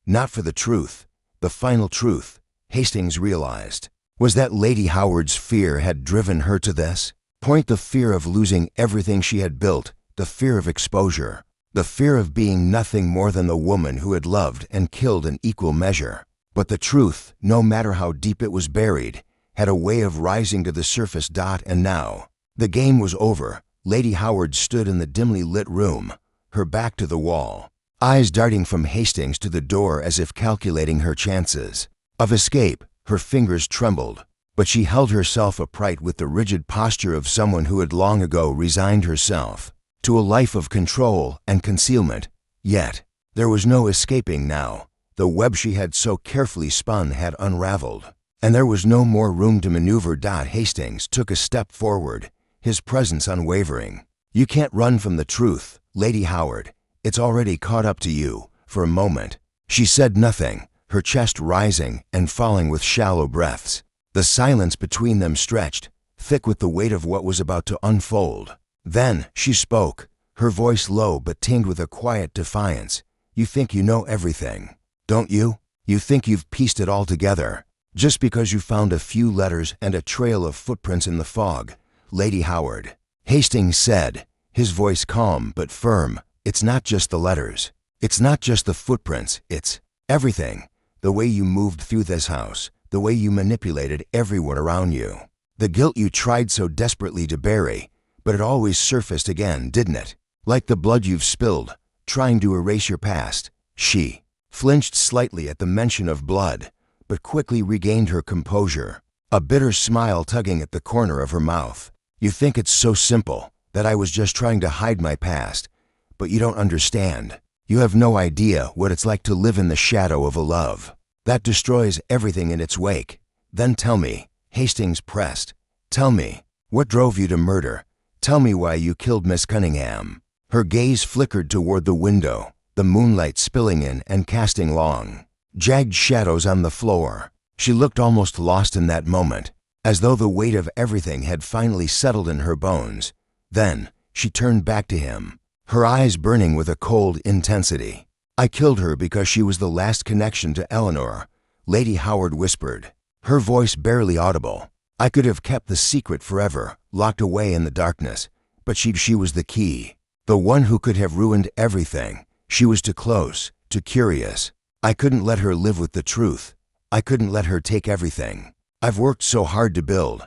Not for the truth." The final truth, Hastings realized, was that Lady Howard's fear had driven her to this point. The fear of losing everything she had built, the fear of exposure, the fear of being nothing more than the woman who had loved and killed in equal measure. But the truth, no matter how deep it was buried, had a way of rising to the surface. And now, the game was over. Lady Howard stood in the dimly lit room, her back to the wall, eyes darting from Hastings to the door as if calculating her chances of escape. Her fingers trembled, but she held herself upright with the rigid posture of someone who had long ago resigned herself to a life of control and concealment. Yet, there was no escaping now. The web she had so carefully spun had unraveled, and there was no more room to maneuver. Hastings took a step forward, his presence unwavering. "You can't run from the truth, Lady Howard. It's already caught up to you." For a moment, she said nothing, her chest rising and falling with shallow breaths. The silence between them stretched, thick with the weight of what was about to unfold. Then she spoke, her voice low but tinged with a quiet defiance. "You think you know everything, don't you? You think you've pieced it all together, just because you found a few letters and a trail of footprints in the fog, Lady Howard." Hastings said, his voice calm but firm, "It's not just the letters. It's not just the footprints. It's everything. The way you moved through this house, the way you manipulated everyone around you. The guilt you tried so desperately to bury, but it always surfaced again, didn't it? Like the blood you've spilled, trying to erase your past." She flinched slightly at the mention of blood, but quickly regained her composure, a bitter smile tugging at the corner of her mouth. "You think it's so simple, that I was just trying to hide my past, but you don't understand. You have no idea what it's like to live in the shadow of a love that destroys everything in its wake. Then tell me," Hastings pressed, "tell me, what drove you to murder? Tell me why you killed Miss Cunningham." Her gaze flickered toward the window, the moonlight spilling in and casting long, jagged shadows on the floor. She looked almost lost in that moment, as though the weight of everything had finally settled in her bones. Then she turned back to him, her eyes burning with a cold intensity. "I killed her because she was the last connection to Eleanor," Lady Howard whispered, her voice barely audible. "I could have kept the secret forever, locked away in the darkness, but she was the key, the one who could have ruined everything. She was too close, too curious. I couldn't let her live with the truth. I couldn't let her take everything I've worked so hard to build."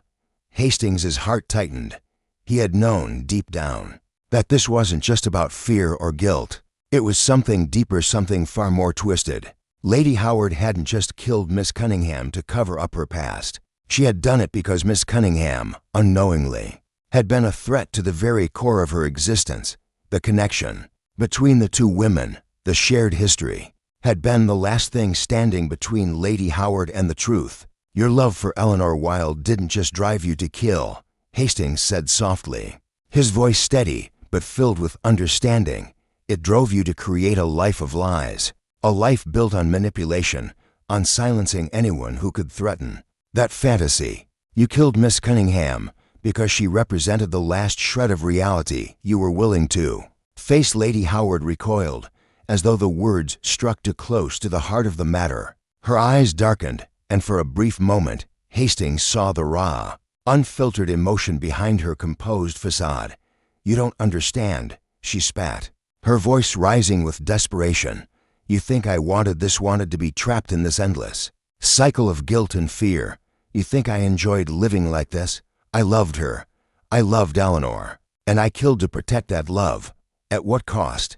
Hastings's heart tightened. He had known, deep down, that this wasn't just about fear or guilt. It was something deeper, something far more twisted. Lady Howard hadn't just killed Miss Cunningham to cover up her past. She had done it because Miss Cunningham, unknowingly, had been a threat to the very core of her existence. The connection between the two women, the shared history, had been the last thing standing between Lady Howard and the truth. "Your love for Eleanor Wilde didn't just drive you to kill," Hastings said softly, his voice steady but filled with understanding. "It drove you to create a life of lies, a life built on manipulation, on silencing anyone who could threaten that fantasy. You killed Miss Cunningham because she represented the last shred of reality you were willing to face." Lady Howard recoiled, as though the words struck too close to the heart of the matter. Her eyes darkened, and for a brief moment, Hastings saw the raw, unfiltered emotion behind her composed facade. "You don't understand," she spat, her voice rising with desperation. "You think I wanted to be trapped in this endless cycle of guilt and fear. You think I enjoyed living like this? I loved her. I loved Eleanor, and I killed to protect that love. At what cost?"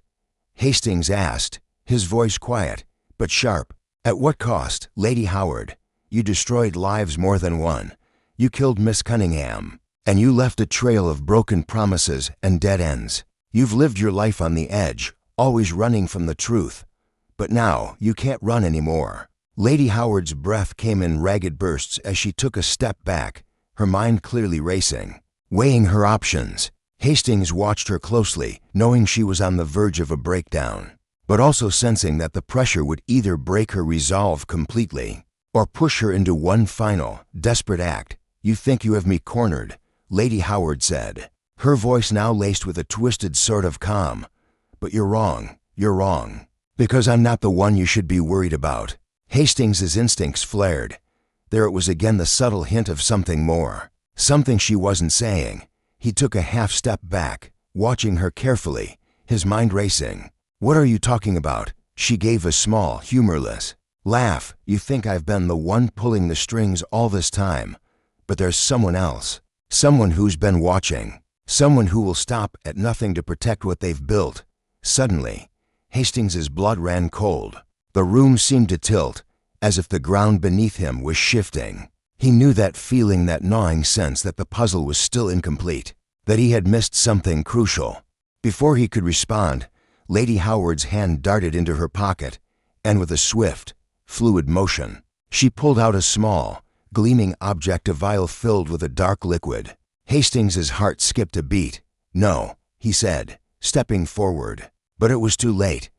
Hastings asked, his voice quiet but sharp. "At what cost, Lady Howard? You destroyed lives more than one. You killed Miss Cunningham, and you left a trail of broken promises and dead ends. You've lived your life on the edge, always running from the truth. But now you can't run anymore." Lady Howard's breath came in ragged bursts as she took a step back, her mind clearly racing, weighing her options. Hastings watched her closely, knowing she was on the verge of a breakdown, but also sensing that the pressure would either break her resolve completely or push her into one final, desperate act. "You think you have me cornered," Lady Howard said, her voice now laced with a twisted sort of calm. "But you're wrong, because I'm not the one you should be worried about." Hastings's instincts flared. There it was again, the subtle hint of something more, something she wasn't saying. He took a half step back, watching her carefully, his mind racing. "What are you talking about?" She gave a small, humorless laugh. "You think I've been the one pulling the strings all this time, but there's someone else, someone who's been watching, someone who will stop at nothing to protect what they've built." Suddenly, Hastings's blood ran cold. The room seemed to tilt, as if the ground beneath him was shifting. He knew that feeling, that gnawing sense that the puzzle was still incomplete, that he had missed something crucial. Before he could respond, Lady Howard's hand darted into her pocket, and with a swift, fluid motion, she pulled out a small, gleaming object, a vial filled with a dark liquid. Hastings's heart skipped a beat. "No," he said, stepping forward. But it was too late.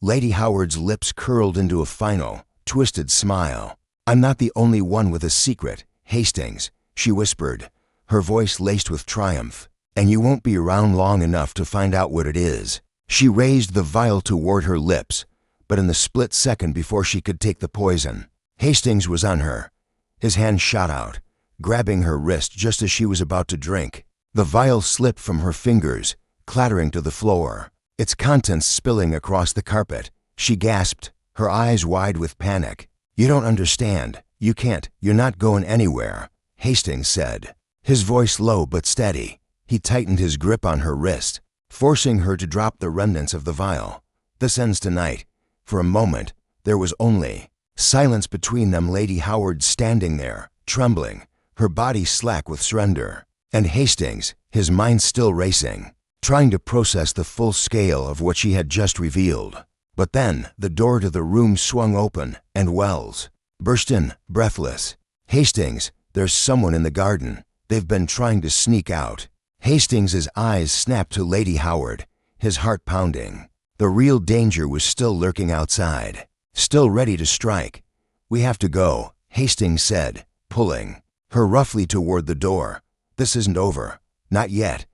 Lady Howard's lips curled into a final, twisted smile. "I'm not the only one with a secret, Hastings," she whispered, her voice laced with triumph. "And you won't be around long enough to find out what it is." She raised the vial toward her lips, but in the split second before she could take the poison, Hastings was on her. His hand shot out, grabbing her wrist just as she was about to drink. The vial slipped from her fingers, clattering to the floor, its contents spilling across the carpet. She gasped, her eyes wide with panic. "You don't understand. You can't. You're not going anywhere," Hastings said, his voice low but steady. He tightened his grip on her wrist, forcing her to drop the remnants of the vial. "This ends tonight." For a moment, there was only Silence between them, Lady Howard standing there, trembling, her body slack with surrender. And Hastings, his mind still racing, trying to process the full scale of what she had just revealed. But then the door to the room swung open, and Wells burst in, breathless. "Hastings, there's someone in the garden. They've been trying to sneak out." Hastings's eyes snapped to Lady Howard, his heart pounding. The real danger was still lurking outside, still ready to strike. "We have to go," Hastings said, pulling her roughly toward the door. "This isn't over. Not yet."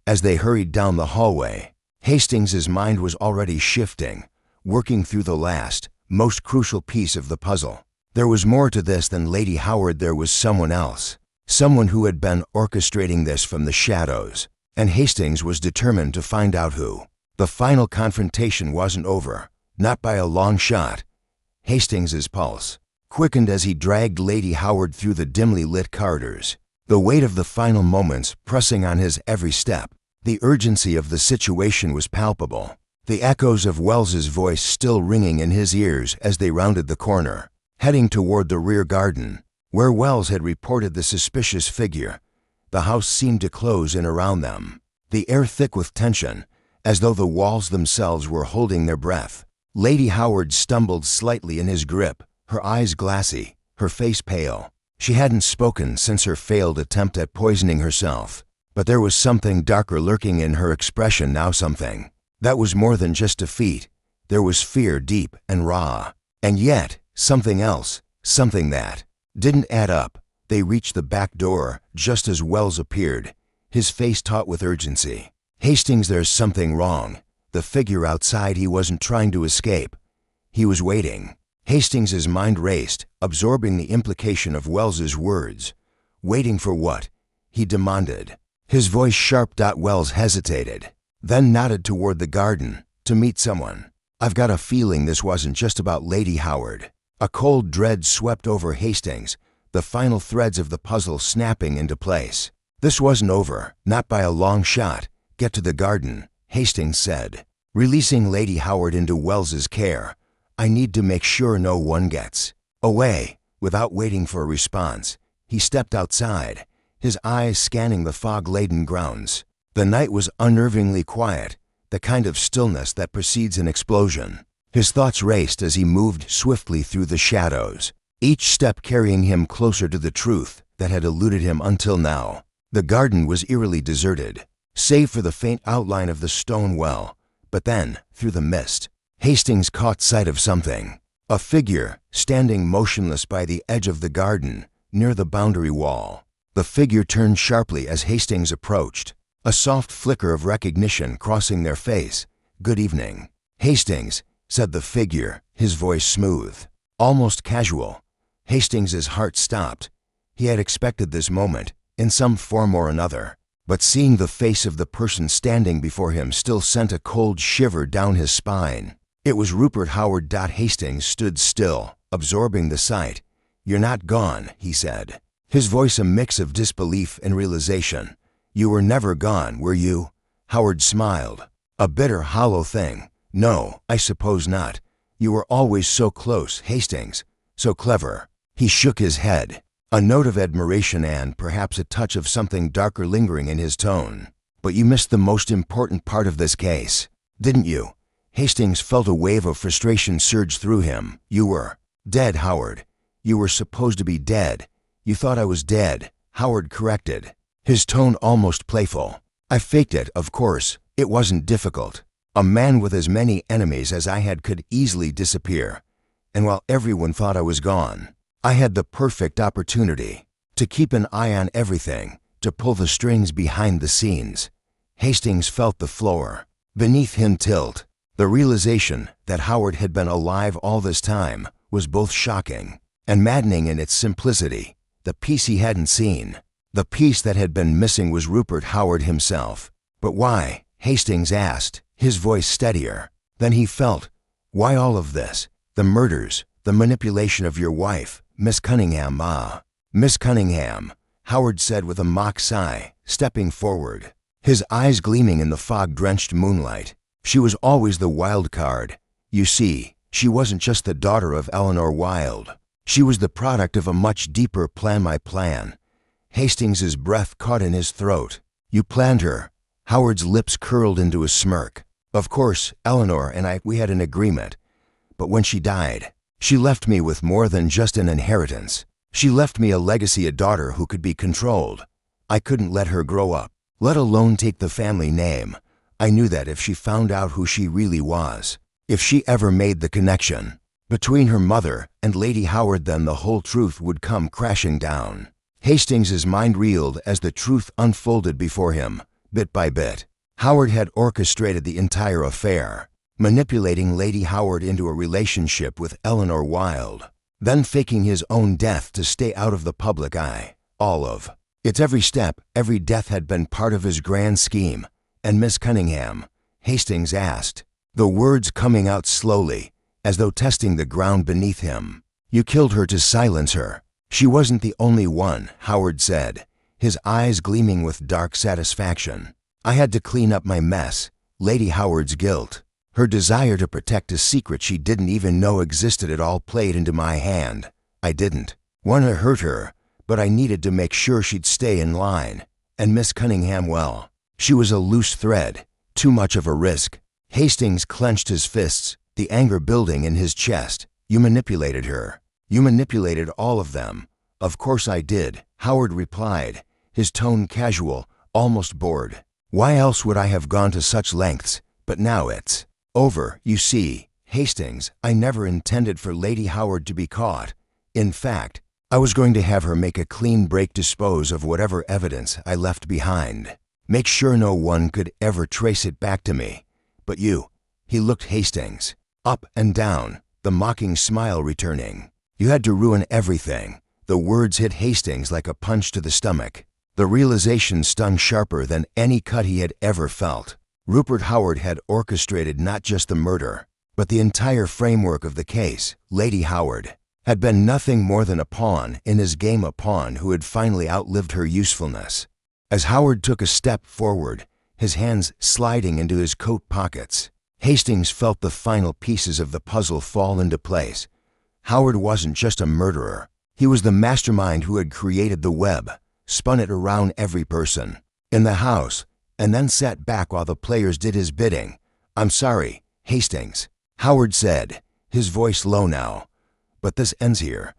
As they hurried down the hallway, Hastings's mind was already shifting, working through the last, most crucial piece of the puzzle. There was more to this than Lady Howard. There was someone else, someone who had been orchestrating this from the shadows, and Hastings was determined to find out who. The final confrontation wasn't over, not by a long shot. Hastings's pulse quickened as he dragged Lady Howard through the dimly lit corridors, the weight of the final moments pressing on his every step. The urgency of the situation was palpable, the echoes of Wells's voice still ringing in his ears as they rounded the corner, heading toward the rear garden, where Wells had reported the suspicious figure. The house seemed to close in around them, the air thick with tension, as though the walls themselves were holding their breath. Lady Howard stumbled slightly in his grip, her eyes glassy, her face pale. She hadn't spoken since her failed attempt at poisoning herself, but there was something darker lurking in her expression now, something that was more than just defeat. There was fear, deep and raw, and yet something else, something that didn't add up. They reached the back door just as Wells appeared, his face taut with urgency. "Hastings, there's something wrong." The figure outside, he wasn't trying to escape. He was waiting. Hastings's mind raced, absorbing the implication of Wells's words. Waiting for what? He demanded, his voice sharp. Wells hesitated, then nodded toward the garden, to meet someone. "I've got a feeling this wasn't just about Lady Howard." A cold dread swept over Hastings, the final threads of the puzzle snapping into place. This wasn't over, not by a long shot. "Get to the garden," Hastings said, releasing Lady Howard into Wells's care. "I need to make sure no one gets away." Without waiting for a response, he stepped outside, his eyes scanning the fog-laden grounds. The night was unnervingly quiet, the kind of stillness that precedes an explosion. His thoughts raced as he moved swiftly through the shadows, each step carrying him closer to the truth that had eluded him until now. The garden was eerily deserted, save for the faint outline of the stone well. But then, through the mist, Hastings caught sight of something. A figure standing motionless by the edge of the garden, near the boundary wall. The figure turned sharply as Hastings approached, a soft flicker of recognition crossing their face. "Good evening, Hastings," said the figure, his voice smooth, almost casual. Hastings's heart stopped. He had expected this moment, in some form or another, but seeing the face of the person standing before him still sent a cold shiver down his spine. It was Rupert Howard. Hastings stood still, absorbing the sight. "You're not gone," he said, his voice a mix of disbelief and realization. "You were never gone, were you?" Howard smiled, a bitter, hollow thing. "No, I suppose not. You were always so close, Hastings, so clever." He shook his head, a note of admiration and perhaps a touch of something darker lingering in his tone. "But you missed the most important part of this case, didn't you?" Hastings felt a wave of frustration surge through him. "You were dead, Howard. You were supposed to be dead." "You thought I was dead," Howard corrected, his tone almost playful. "I faked it, of course. It wasn't difficult. A man with as many enemies as I had could easily disappear. And while everyone thought I was gone, I had the perfect opportunity to keep an eye on everything, to pull the strings behind the scenes." Hastings felt the floor beneath him tilt. The realization that Howard had been alive all this time was both shocking and maddening in its simplicity. The piece he hadn't seen, the piece that had been missing, was Rupert Howard himself. "But why?" Hastings asked, his voice steadier. Then he felt, "Why all of this? The murders, the manipulation of your wife, Miss Cunningham." "Miss Cunningham," Howard said with a mock sigh, stepping forward, his eyes gleaming in the fog-drenched moonlight. "She was always the wild card. You see," She wasn't just the daughter of Eleanor Wilde. She was the product of a much deeper plan. My plan. Hastings's breath caught in his throat. You planned her. Howard's lips curled into a smirk. Of course, Eleanor and we had an agreement. But when she died, she left me with more than just an inheritance. She left me a legacy, a daughter who could be controlled. I couldn't let her grow up, let alone take the family name. I knew that if she found out who she really was, if she ever made the connection between her mother and Lady Howard, then the whole truth would come crashing down. Hastings's mind reeled as the truth unfolded before him, bit by bit. Howard had orchestrated the entire affair, manipulating Lady Howard into a relationship with Eleanor Wilde, then faking his own death to stay out of the public eye. All of its every step, every death had been part of his grand scheme. And Miss Cunningham? Hastings asked, the words coming out slowly, as though testing the ground beneath him. You killed her to silence her. She wasn't the only one, Howard said, his eyes gleaming with dark satisfaction. I had to clean up my mess, Lady Howard's guilt. Her desire to protect a secret she didn't even know existed at all played into my hand. I didn't want to hurt her, but I needed to make sure she'd stay in line. And Miss Cunningham, well, she was a loose thread, too much of a risk. Hastings clenched his fists, the anger building in his chest. You manipulated her. You manipulated all of them. Of course I did, Howard replied, his tone casual, almost bored. Why else would I have gone to such lengths? But now it's over, you see. Hastings, I never intended for Lady Howard to be caught. In fact, I was going to have her make a clean break, dispose of whatever evidence I left behind. Make sure no one could ever trace it back to me. But you, he looked Hastings up and down, the mocking smile returning. You had to ruin everything. The words hit Hastings like a punch to the stomach. The realization stung sharper than any cut he had ever felt. Rupert Howard had orchestrated not just the murder, but the entire framework of the case. Lady Howard had been nothing more than a pawn in his game, a pawn who had finally outlived her usefulness. As Howard took a step forward, his hands sliding into his coat pockets, Hastings felt the final pieces of the puzzle fall into place. Howard wasn't just a murderer. He was the mastermind who had created the web, spun it around every person in the house, and then sat back while the players did his bidding. I'm sorry, Hastings, Howard said, his voice low now. But this ends here.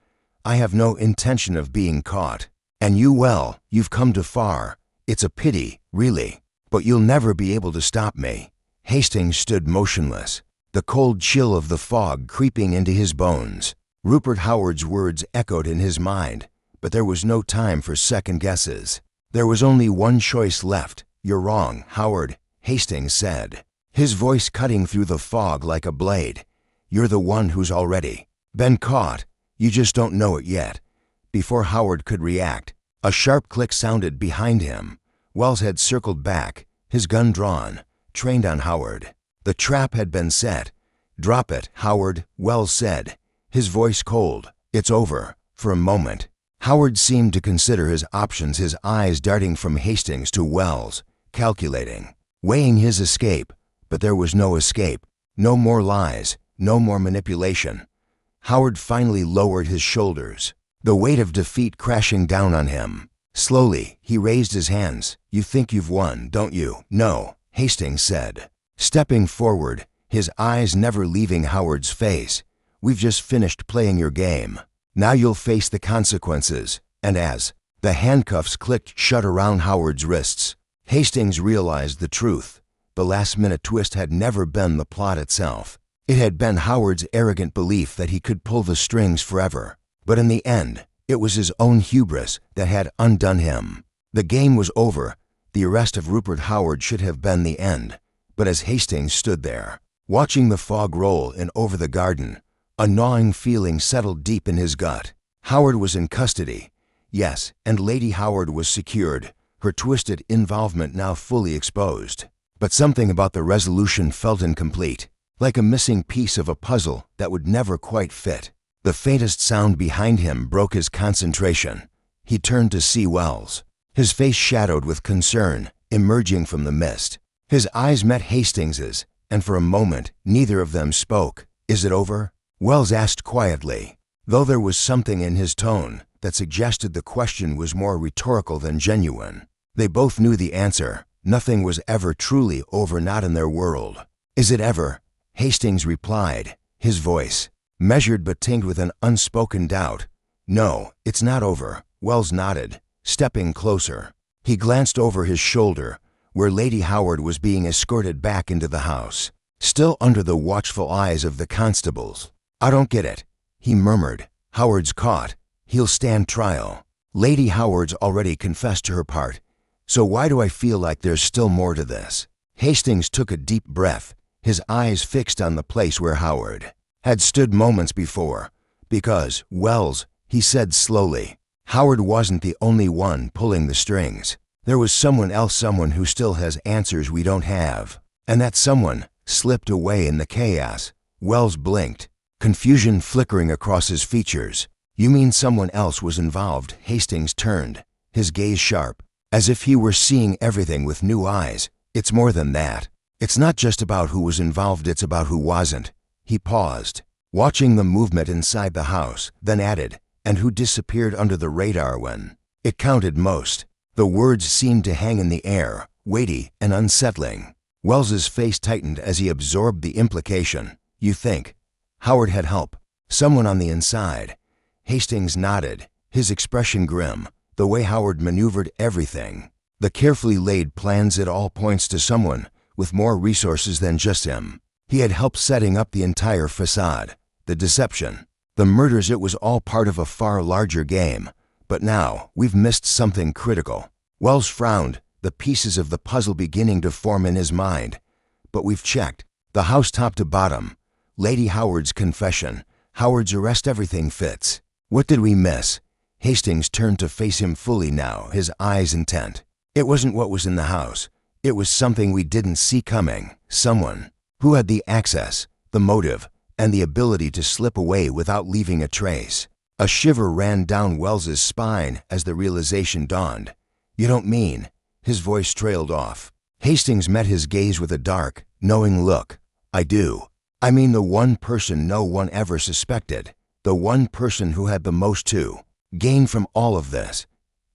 I have no intention of being caught. And you, well, you've come too far. It's a pity, really. But you'll never be able to stop me. Hastings stood motionless, the cold chill of the fog creeping into his bones. Rupert Howard's words echoed in his mind, but there was no time for second guesses. There was only one choice left. You're wrong, Howard, Hastings said, his voice cutting through the fog like a blade. You're the one who's already been caught. You just don't know it yet. Before Howard could react, a sharp click sounded behind him. Wells had circled back, his gun drawn, trained on Howard. The trap had been set. Drop it, Howard, Wells said, his voice cold. It's over. For a moment, Howard seemed to consider his options, his eyes darting from Hastings to Wells, calculating, weighing his escape. But there was no escape. No more lies, no more manipulation. Howard finally lowered his shoulders, the weight of defeat crashing down on him. Slowly, he raised his hands. You think you've won, don't you? No, Hastings said, stepping forward, his eyes never leaving Howard's face. We've just finished playing your game. Now you'll face the consequences. And as the handcuffs clicked shut around Howard's wrists, Hastings realized the truth. The last-minute twist had never been the plot itself. It had been Howard's arrogant belief that he could pull the strings forever. But in the end, it was his own hubris that had undone him. The game was over. The arrest of Rupert Howard should have been the end. But as Hastings stood there, watching the fog roll in over the garden, a gnawing feeling settled deep in his gut. Howard was in custody. Yes, and Lady Howard was secured, her twisted involvement now fully exposed. But something about the resolution felt incomplete, like a missing piece of a puzzle that would never quite fit. The faintest sound behind him broke his concentration. He turned to see Wells, his face shadowed with concern, emerging from the mist. His eyes met Hastings's, and for a moment, neither of them spoke. Is it over? Wells asked quietly, though there was something in his tone that suggested the question was more rhetorical than genuine. They both knew the answer. Nothing was ever truly over, not in their world. Is it ever? Hastings replied, his voice measured but tinged with an unspoken doubt. No, it's not over. Wells nodded, stepping closer. He glanced over his shoulder, where Lady Howard was being escorted back into the house, still under the watchful eyes of the constables. I don't get it, he murmured. Howard's caught. He'll stand trial. Lady Howard's already confessed to her part. So why do I feel like there's still more to this? Hastings took a deep breath, his eyes fixed on the place where Howard had stood moments before. Because, Wells, he said slowly, Howard wasn't the only one pulling the strings. There was someone else, someone who still has answers we don't have. And that someone slipped away in the chaos. Wells blinked, confusion flickering across his features. You mean someone else was involved? Hastings turned, his gaze sharp, as if he were seeing everything with new eyes. It's more than that. It's not just about who was involved, it's about who wasn't. He paused, watching the movement inside the house, then added, and who disappeared under the radar when it counted most. The words seemed to hang in the air, weighty and unsettling. Wells's face tightened as he absorbed the implication. You think Howard had help? Someone on the inside? Hastings nodded, his expression grim. The way Howard maneuvered everything, the carefully laid plans, it all points to someone with more resources than just him. He had helped setting up the entire facade, the deception, the murders. It was all part of a far larger game. But now, we've missed something critical. Wells frowned, the pieces of the puzzle beginning to form in his mind. But we've checked the house top to bottom. Lady Howard's confession, Howard's arrest, everything fits. What did we miss? Hastings turned to face him fully now, his eyes intent. It wasn't what was in the house. It was something we didn't see coming. Someone who had the access, the motive, and the ability to slip away without leaving a trace. A shiver ran down Wells's spine as the realization dawned. You don't mean? His voice trailed off. Hastings met his gaze with a dark, knowing look. I do. I mean the one person no one ever suspected. The one person who had the most to gain from all of this.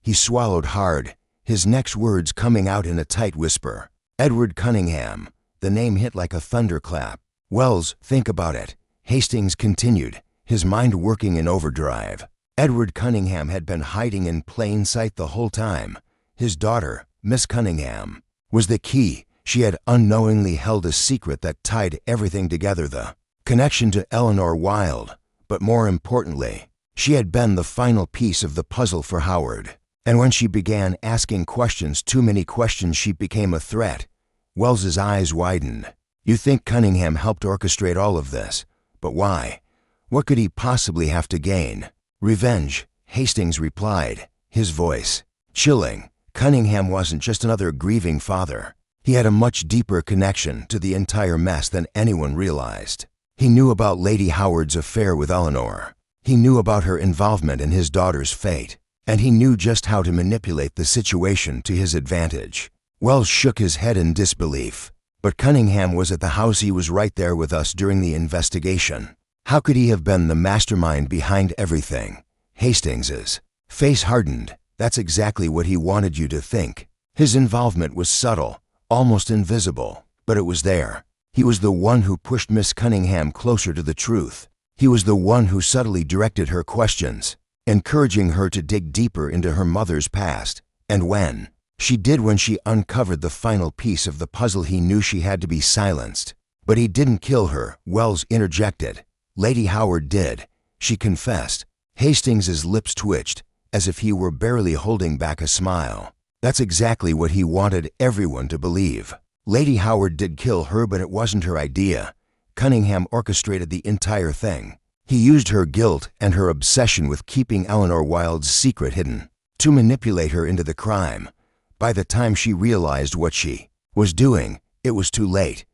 He swallowed hard, his next words coming out in a tight whisper. Edward Cunningham. The name hit like a thunderclap. Wells, think about it. Hastings continued, his mind working in overdrive. Edward Cunningham had been hiding in plain sight the whole time. His daughter, Miss Cunningham, was the key. She had unknowingly held a secret that tied everything together, the connection to Eleanor Wilde. But more importantly, she had been the final piece of the puzzle for Howard. And when she began asking questions, too many questions, she became a threat. Wells's eyes widened. You think Cunningham helped orchestrate all of this? But why? What could he possibly have to gain? Revenge, Hastings replied, his voice chilling. Cunningham wasn't just another grieving father. He had a much deeper connection to the entire mess than anyone realized. He knew about Lady Howard's affair with Eleanor. He knew about her involvement in his daughter's fate. And he knew just how to manipulate the situation to his advantage. Wells shook his head in disbelief. But Cunningham was at the house. He was right there with us during the investigation. How could he have been the mastermind behind everything? Hastings's face hardened. That's exactly what he wanted you to think. His involvement was subtle, almost invisible, but it was there. He was the one who pushed Miss Cunningham closer to the truth. He was the one who subtly directed her questions, encouraging her to dig deeper into her mother's past. And when she uncovered the final piece of the puzzle, he knew she had to be silenced. But he didn't kill her, Wells interjected. Lady Howard did. She confessed. Hastings's lips twitched, as if he were barely holding back a smile. That's exactly what he wanted everyone to believe. Lady Howard did kill her, but it wasn't her idea. Cunningham orchestrated the entire thing. He used her guilt and her obsession with keeping Eleanor Wilde's secret hidden to manipulate her into the crime. By the time she realized what she was doing, it was too late.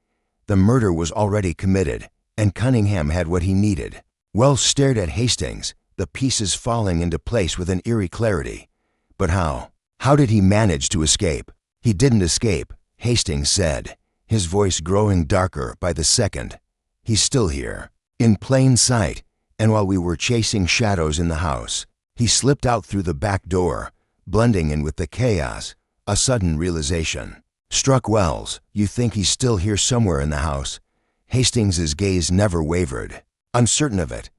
The murder was already committed, and Cunningham had what he needed. Wells stared at Hastings, the pieces falling into place with an eerie clarity. But how? How did he manage to escape? He didn't escape, Hastings said, his voice growing darker by the second. He's still here. in plain sight, and while we were chasing shadows in the house. He slipped out through the back door, blending in with the chaos. A sudden realization struck Wells. You think he's still here somewhere in the house? Hastings's gaze never wavered. Uncertain of it.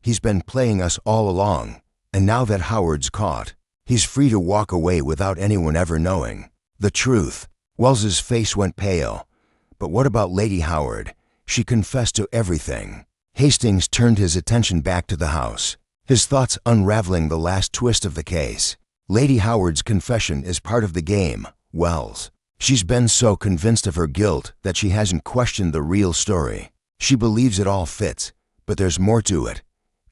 He's been playing us all along, and now that Howard's caught, he's free to walk away without anyone ever knowing the truth. Wells's face went pale. But what about Lady Howard? She confessed to everything. Hastings turned his attention back to the house, his thoughts unraveling the last twist of the case. Lady Howard's confession is part of the game, Wells. She's been so convinced of her guilt that she hasn't questioned the real story. She believes it all fits, but there's more to it.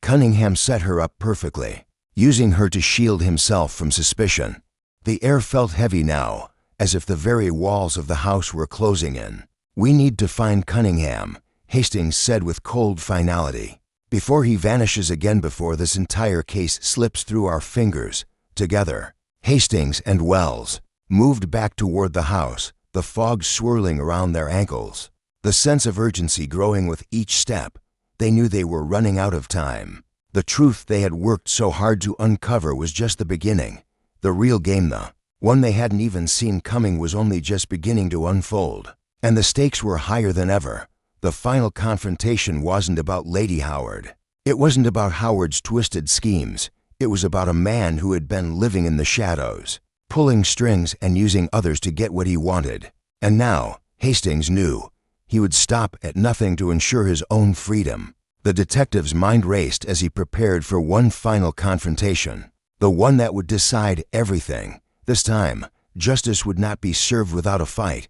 Cunningham set her up perfectly, using her to shield himself from suspicion. The air felt heavy now, as if the very walls of the house were closing in. We need to find Cunningham, Hastings said with cold finality, before he vanishes again, before this entire case slips through our fingers. Together, Hastings and Wells moved back toward the house, the fog swirling around their ankles, the sense of urgency growing with each step. They knew they were running out of time. The truth they had worked so hard to uncover was just the beginning. The real game, the one they hadn't even seen coming, was only just beginning to unfold. And the stakes were higher than ever. The final confrontation wasn't about Lady Howard. It wasn't about Howard's twisted schemes. It was about a man who had been living in the shadows, pulling strings and using others to get what he wanted. And now, Hastings knew, he would stop at nothing to ensure his own freedom. The detective's mind raced as he prepared for one final confrontation, the one that would decide everything. This time, justice would not be served without a fight.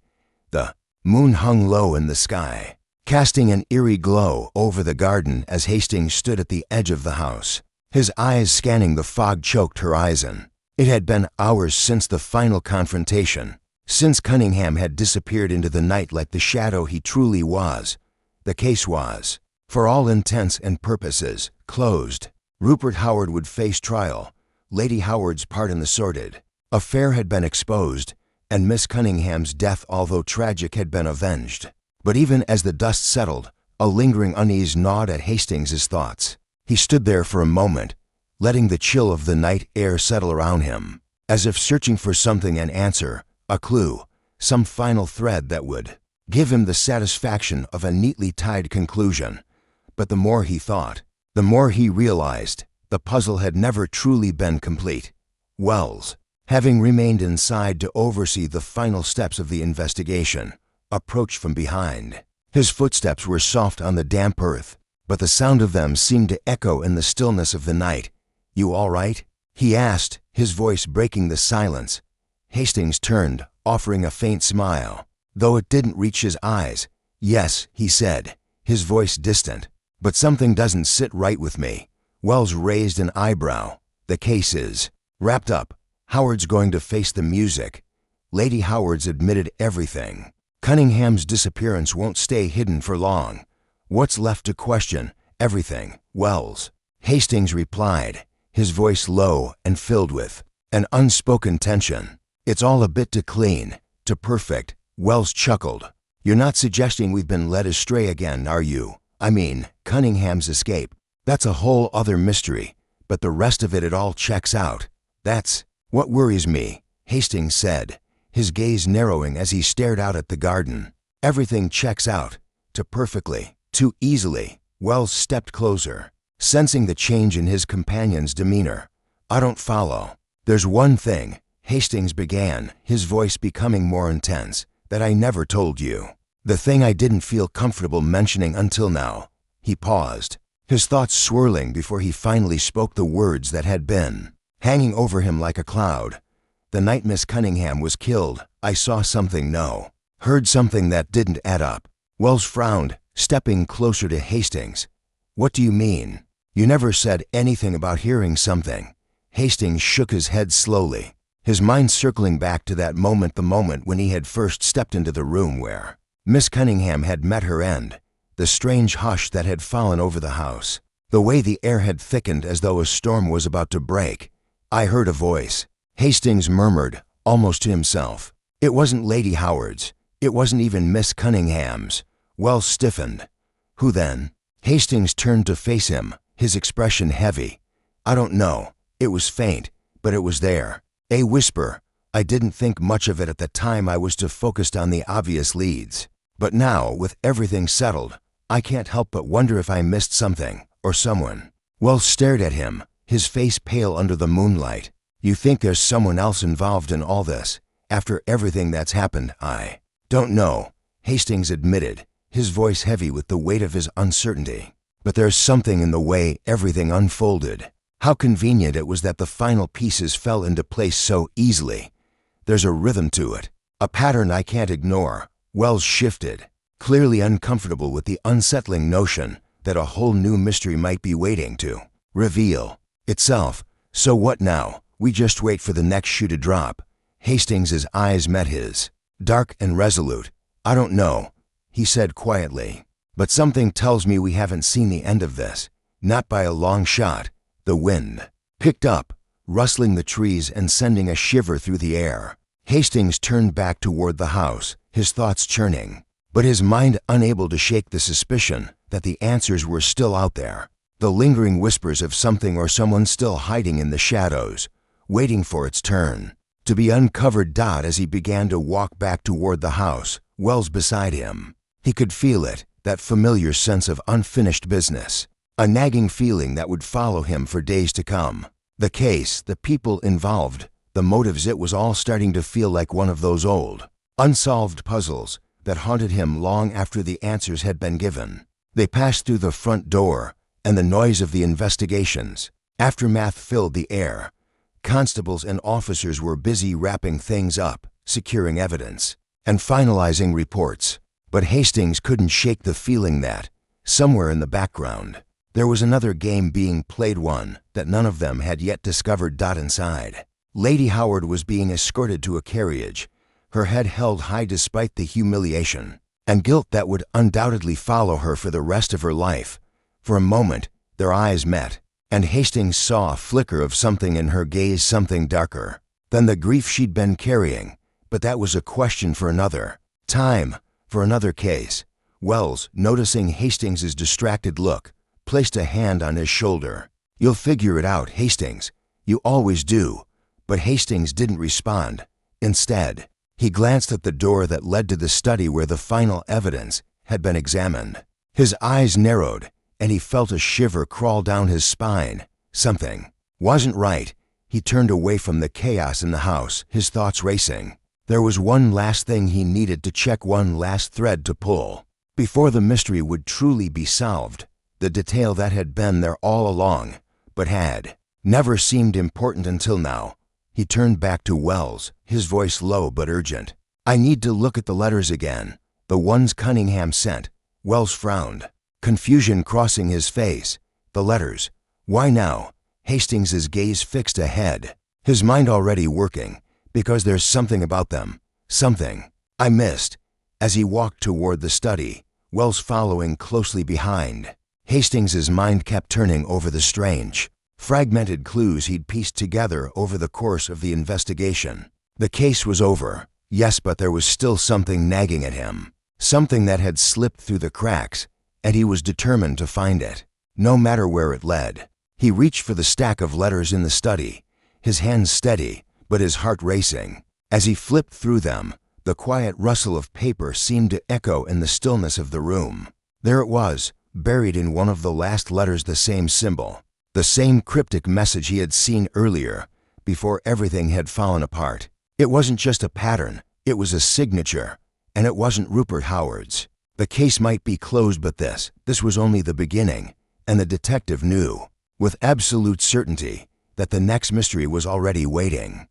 The moon hung low in the sky, casting an eerie glow over the garden as Hastings stood at the edge of the house, his eyes scanning the fog-choked horizon. It had been hours since the final confrontation, since Cunningham had disappeared into the night like the shadow he truly was. The case was, for all intents and purposes, closed. Rupert Howard would face trial. Lady Howard's part in the sordid affair had been exposed, and Miss Cunningham's death, although tragic, had been avenged. But even as the dust settled, a lingering unease gnawed at Hastings's thoughts. He stood there for a moment, letting the chill of the night air settle around him, as if searching for something, an answer, a clue, some final thread that would give him the satisfaction of a neatly tied conclusion. But the more he thought, the more he realized the puzzle had never truly been complete. Wells, having remained inside to oversee the final steps of the investigation, approached from behind. His footsteps were soft on the damp earth, but the sound of them seemed to echo in the stillness of the night. "You all right?" he asked, his voice breaking the silence. Hastings turned, offering a faint smile, though it didn't reach his eyes. "Yes," he said, his voice distant. "But something doesn't sit right with me." Wells raised an eyebrow. "The case is wrapped up. Howard's going to face the music. Lady Howard's admitted everything. Cunningham's disappearance won't stay hidden for long. What's left to question? Everything, Wells." Hastings replied, his voice low and filled with an unspoken tension. "It's all a bit too clean, too perfect." Wells chuckled. "You're not suggesting we've been led astray again, are you? I mean, Cunningham's escape. That's a whole other mystery, but the rest of it all checks out. That's what worries me," Hastings said, his gaze narrowing as he stared out at the garden. "Everything checks out, too perfectly, too easily." Wells stepped closer, sensing the change in his companion's demeanor. "I don't follow." "There's one thing," Hastings began, his voice becoming more intense, "that I never told you. The thing I didn't feel comfortable mentioning until now." He paused, his thoughts swirling before he finally spoke the words that had been hanging over him like a cloud. "The night Miss Cunningham was killed, I saw something, heard something that didn't add up." Wells frowned, stepping closer to Hastings. "What do you mean? You never said anything about hearing something." Hastings shook his head slowly, his mind circling back to that moment, the moment when he had first stepped into the room where Miss Cunningham had met her end, the strange hush that had fallen over the house, the way the air had thickened as though a storm was about to break. "I heard a voice," Hastings murmured, almost to himself. "It wasn't Lady Howard's. It wasn't even Miss Cunningham's." Wells stiffened. "Who then?" Hastings turned to face him, his expression heavy. "I don't know. It was faint, but it was there." A whisper. "I didn't think much of it at the time. I was too focused on the obvious leads. But now, with everything settled, I can't help but wonder if I missed something, or someone." Wells stared at him, his face pale under the moonlight. "You think there's someone else involved in all this? After everything that's happened, I don't know," Hastings admitted, his voice heavy with the weight of his uncertainty. "But there's something in the way everything unfolded. How convenient it was that the final pieces fell into place so easily. There's a rhythm to it, a pattern I can't ignore." Wells shifted, clearly uncomfortable with the unsettling notion that a whole new mystery might be waiting to reveal itself. "So what now? We just wait for the next shoe to drop." Hastings's eyes met his, dark and resolute. "I don't know," he said quietly, "but something tells me we haven't seen the end of this. Not by a long shot." The wind picked up, rustling the trees and sending a shiver through the air. Hastings turned back toward the house, his thoughts churning, but his mind unable to shake the suspicion that the answers were still out there. The lingering whispers of something or someone still hiding in the shadows, waiting for its turn to be uncovered. As he began to walk back toward the house, Wells beside him, he could feel it, that familiar sense of unfinished business, a nagging feeling that would follow him for days to come. The case, the people involved, the motives, it was all starting to feel like one of those old, unsolved puzzles that haunted him long after the answers had been given. They passed through the front door, and the noise of the investigation's aftermath filled the air. Constables and officers were busy wrapping things up, securing evidence, and finalizing reports. But Hastings couldn't shake the feeling that, somewhere in the background, there was another game being played, one that none of them had yet discovered. Inside, Lady Howard was being escorted to a carriage, her head held high despite the humiliation and guilt that would undoubtedly follow her for the rest of her life. For a moment, their eyes met, and Hastings saw a flicker of something in her gaze, something darker than the grief she'd been carrying. But that was a question for another time, for another case. Wells, noticing Hastings's distracted look, placed a hand on his shoulder. "You'll figure it out, Hastings. You always do." But Hastings didn't respond. Instead, he glanced at the door that led to the study where the final evidence had been examined. His eyes narrowed, and he felt a shiver crawl down his spine. Something wasn't right. He turned away from the chaos in the house, his thoughts racing. There was one last thing he needed to check, one last thread to pull, before the mystery would truly be solved. The detail that had been there all along, but had never seemed important until now. He turned back to Wells, his voice low but urgent. "I need to look at the letters again, the ones Cunningham sent." Wells frowned, confusion crossing his face. "The letters? Why now?" Hastings's gaze fixed ahead, his mind already working. "Because there's something about them, something I missed." As he walked toward the study, Wells following closely behind, Hastings's mind kept turning over the strange, fragmented clues he'd pieced together over the course of the investigation. The case was over, yes, but there was still something nagging at him, something that had slipped through the cracks, and he was determined to find it, no matter where it led. He reached for the stack of letters in the study, his hands steady, but his heart racing. As he flipped through them, the quiet rustle of paper seemed to echo in the stillness of the room. There it was, buried in one of the last letters, the same symbol, the same cryptic message he had seen earlier, before everything had fallen apart. It wasn't just a pattern, it was a signature, and it wasn't Rupert Howard's. The case might be closed, but this was only the beginning, and the detective knew, with absolute certainty, that the next mystery was already waiting.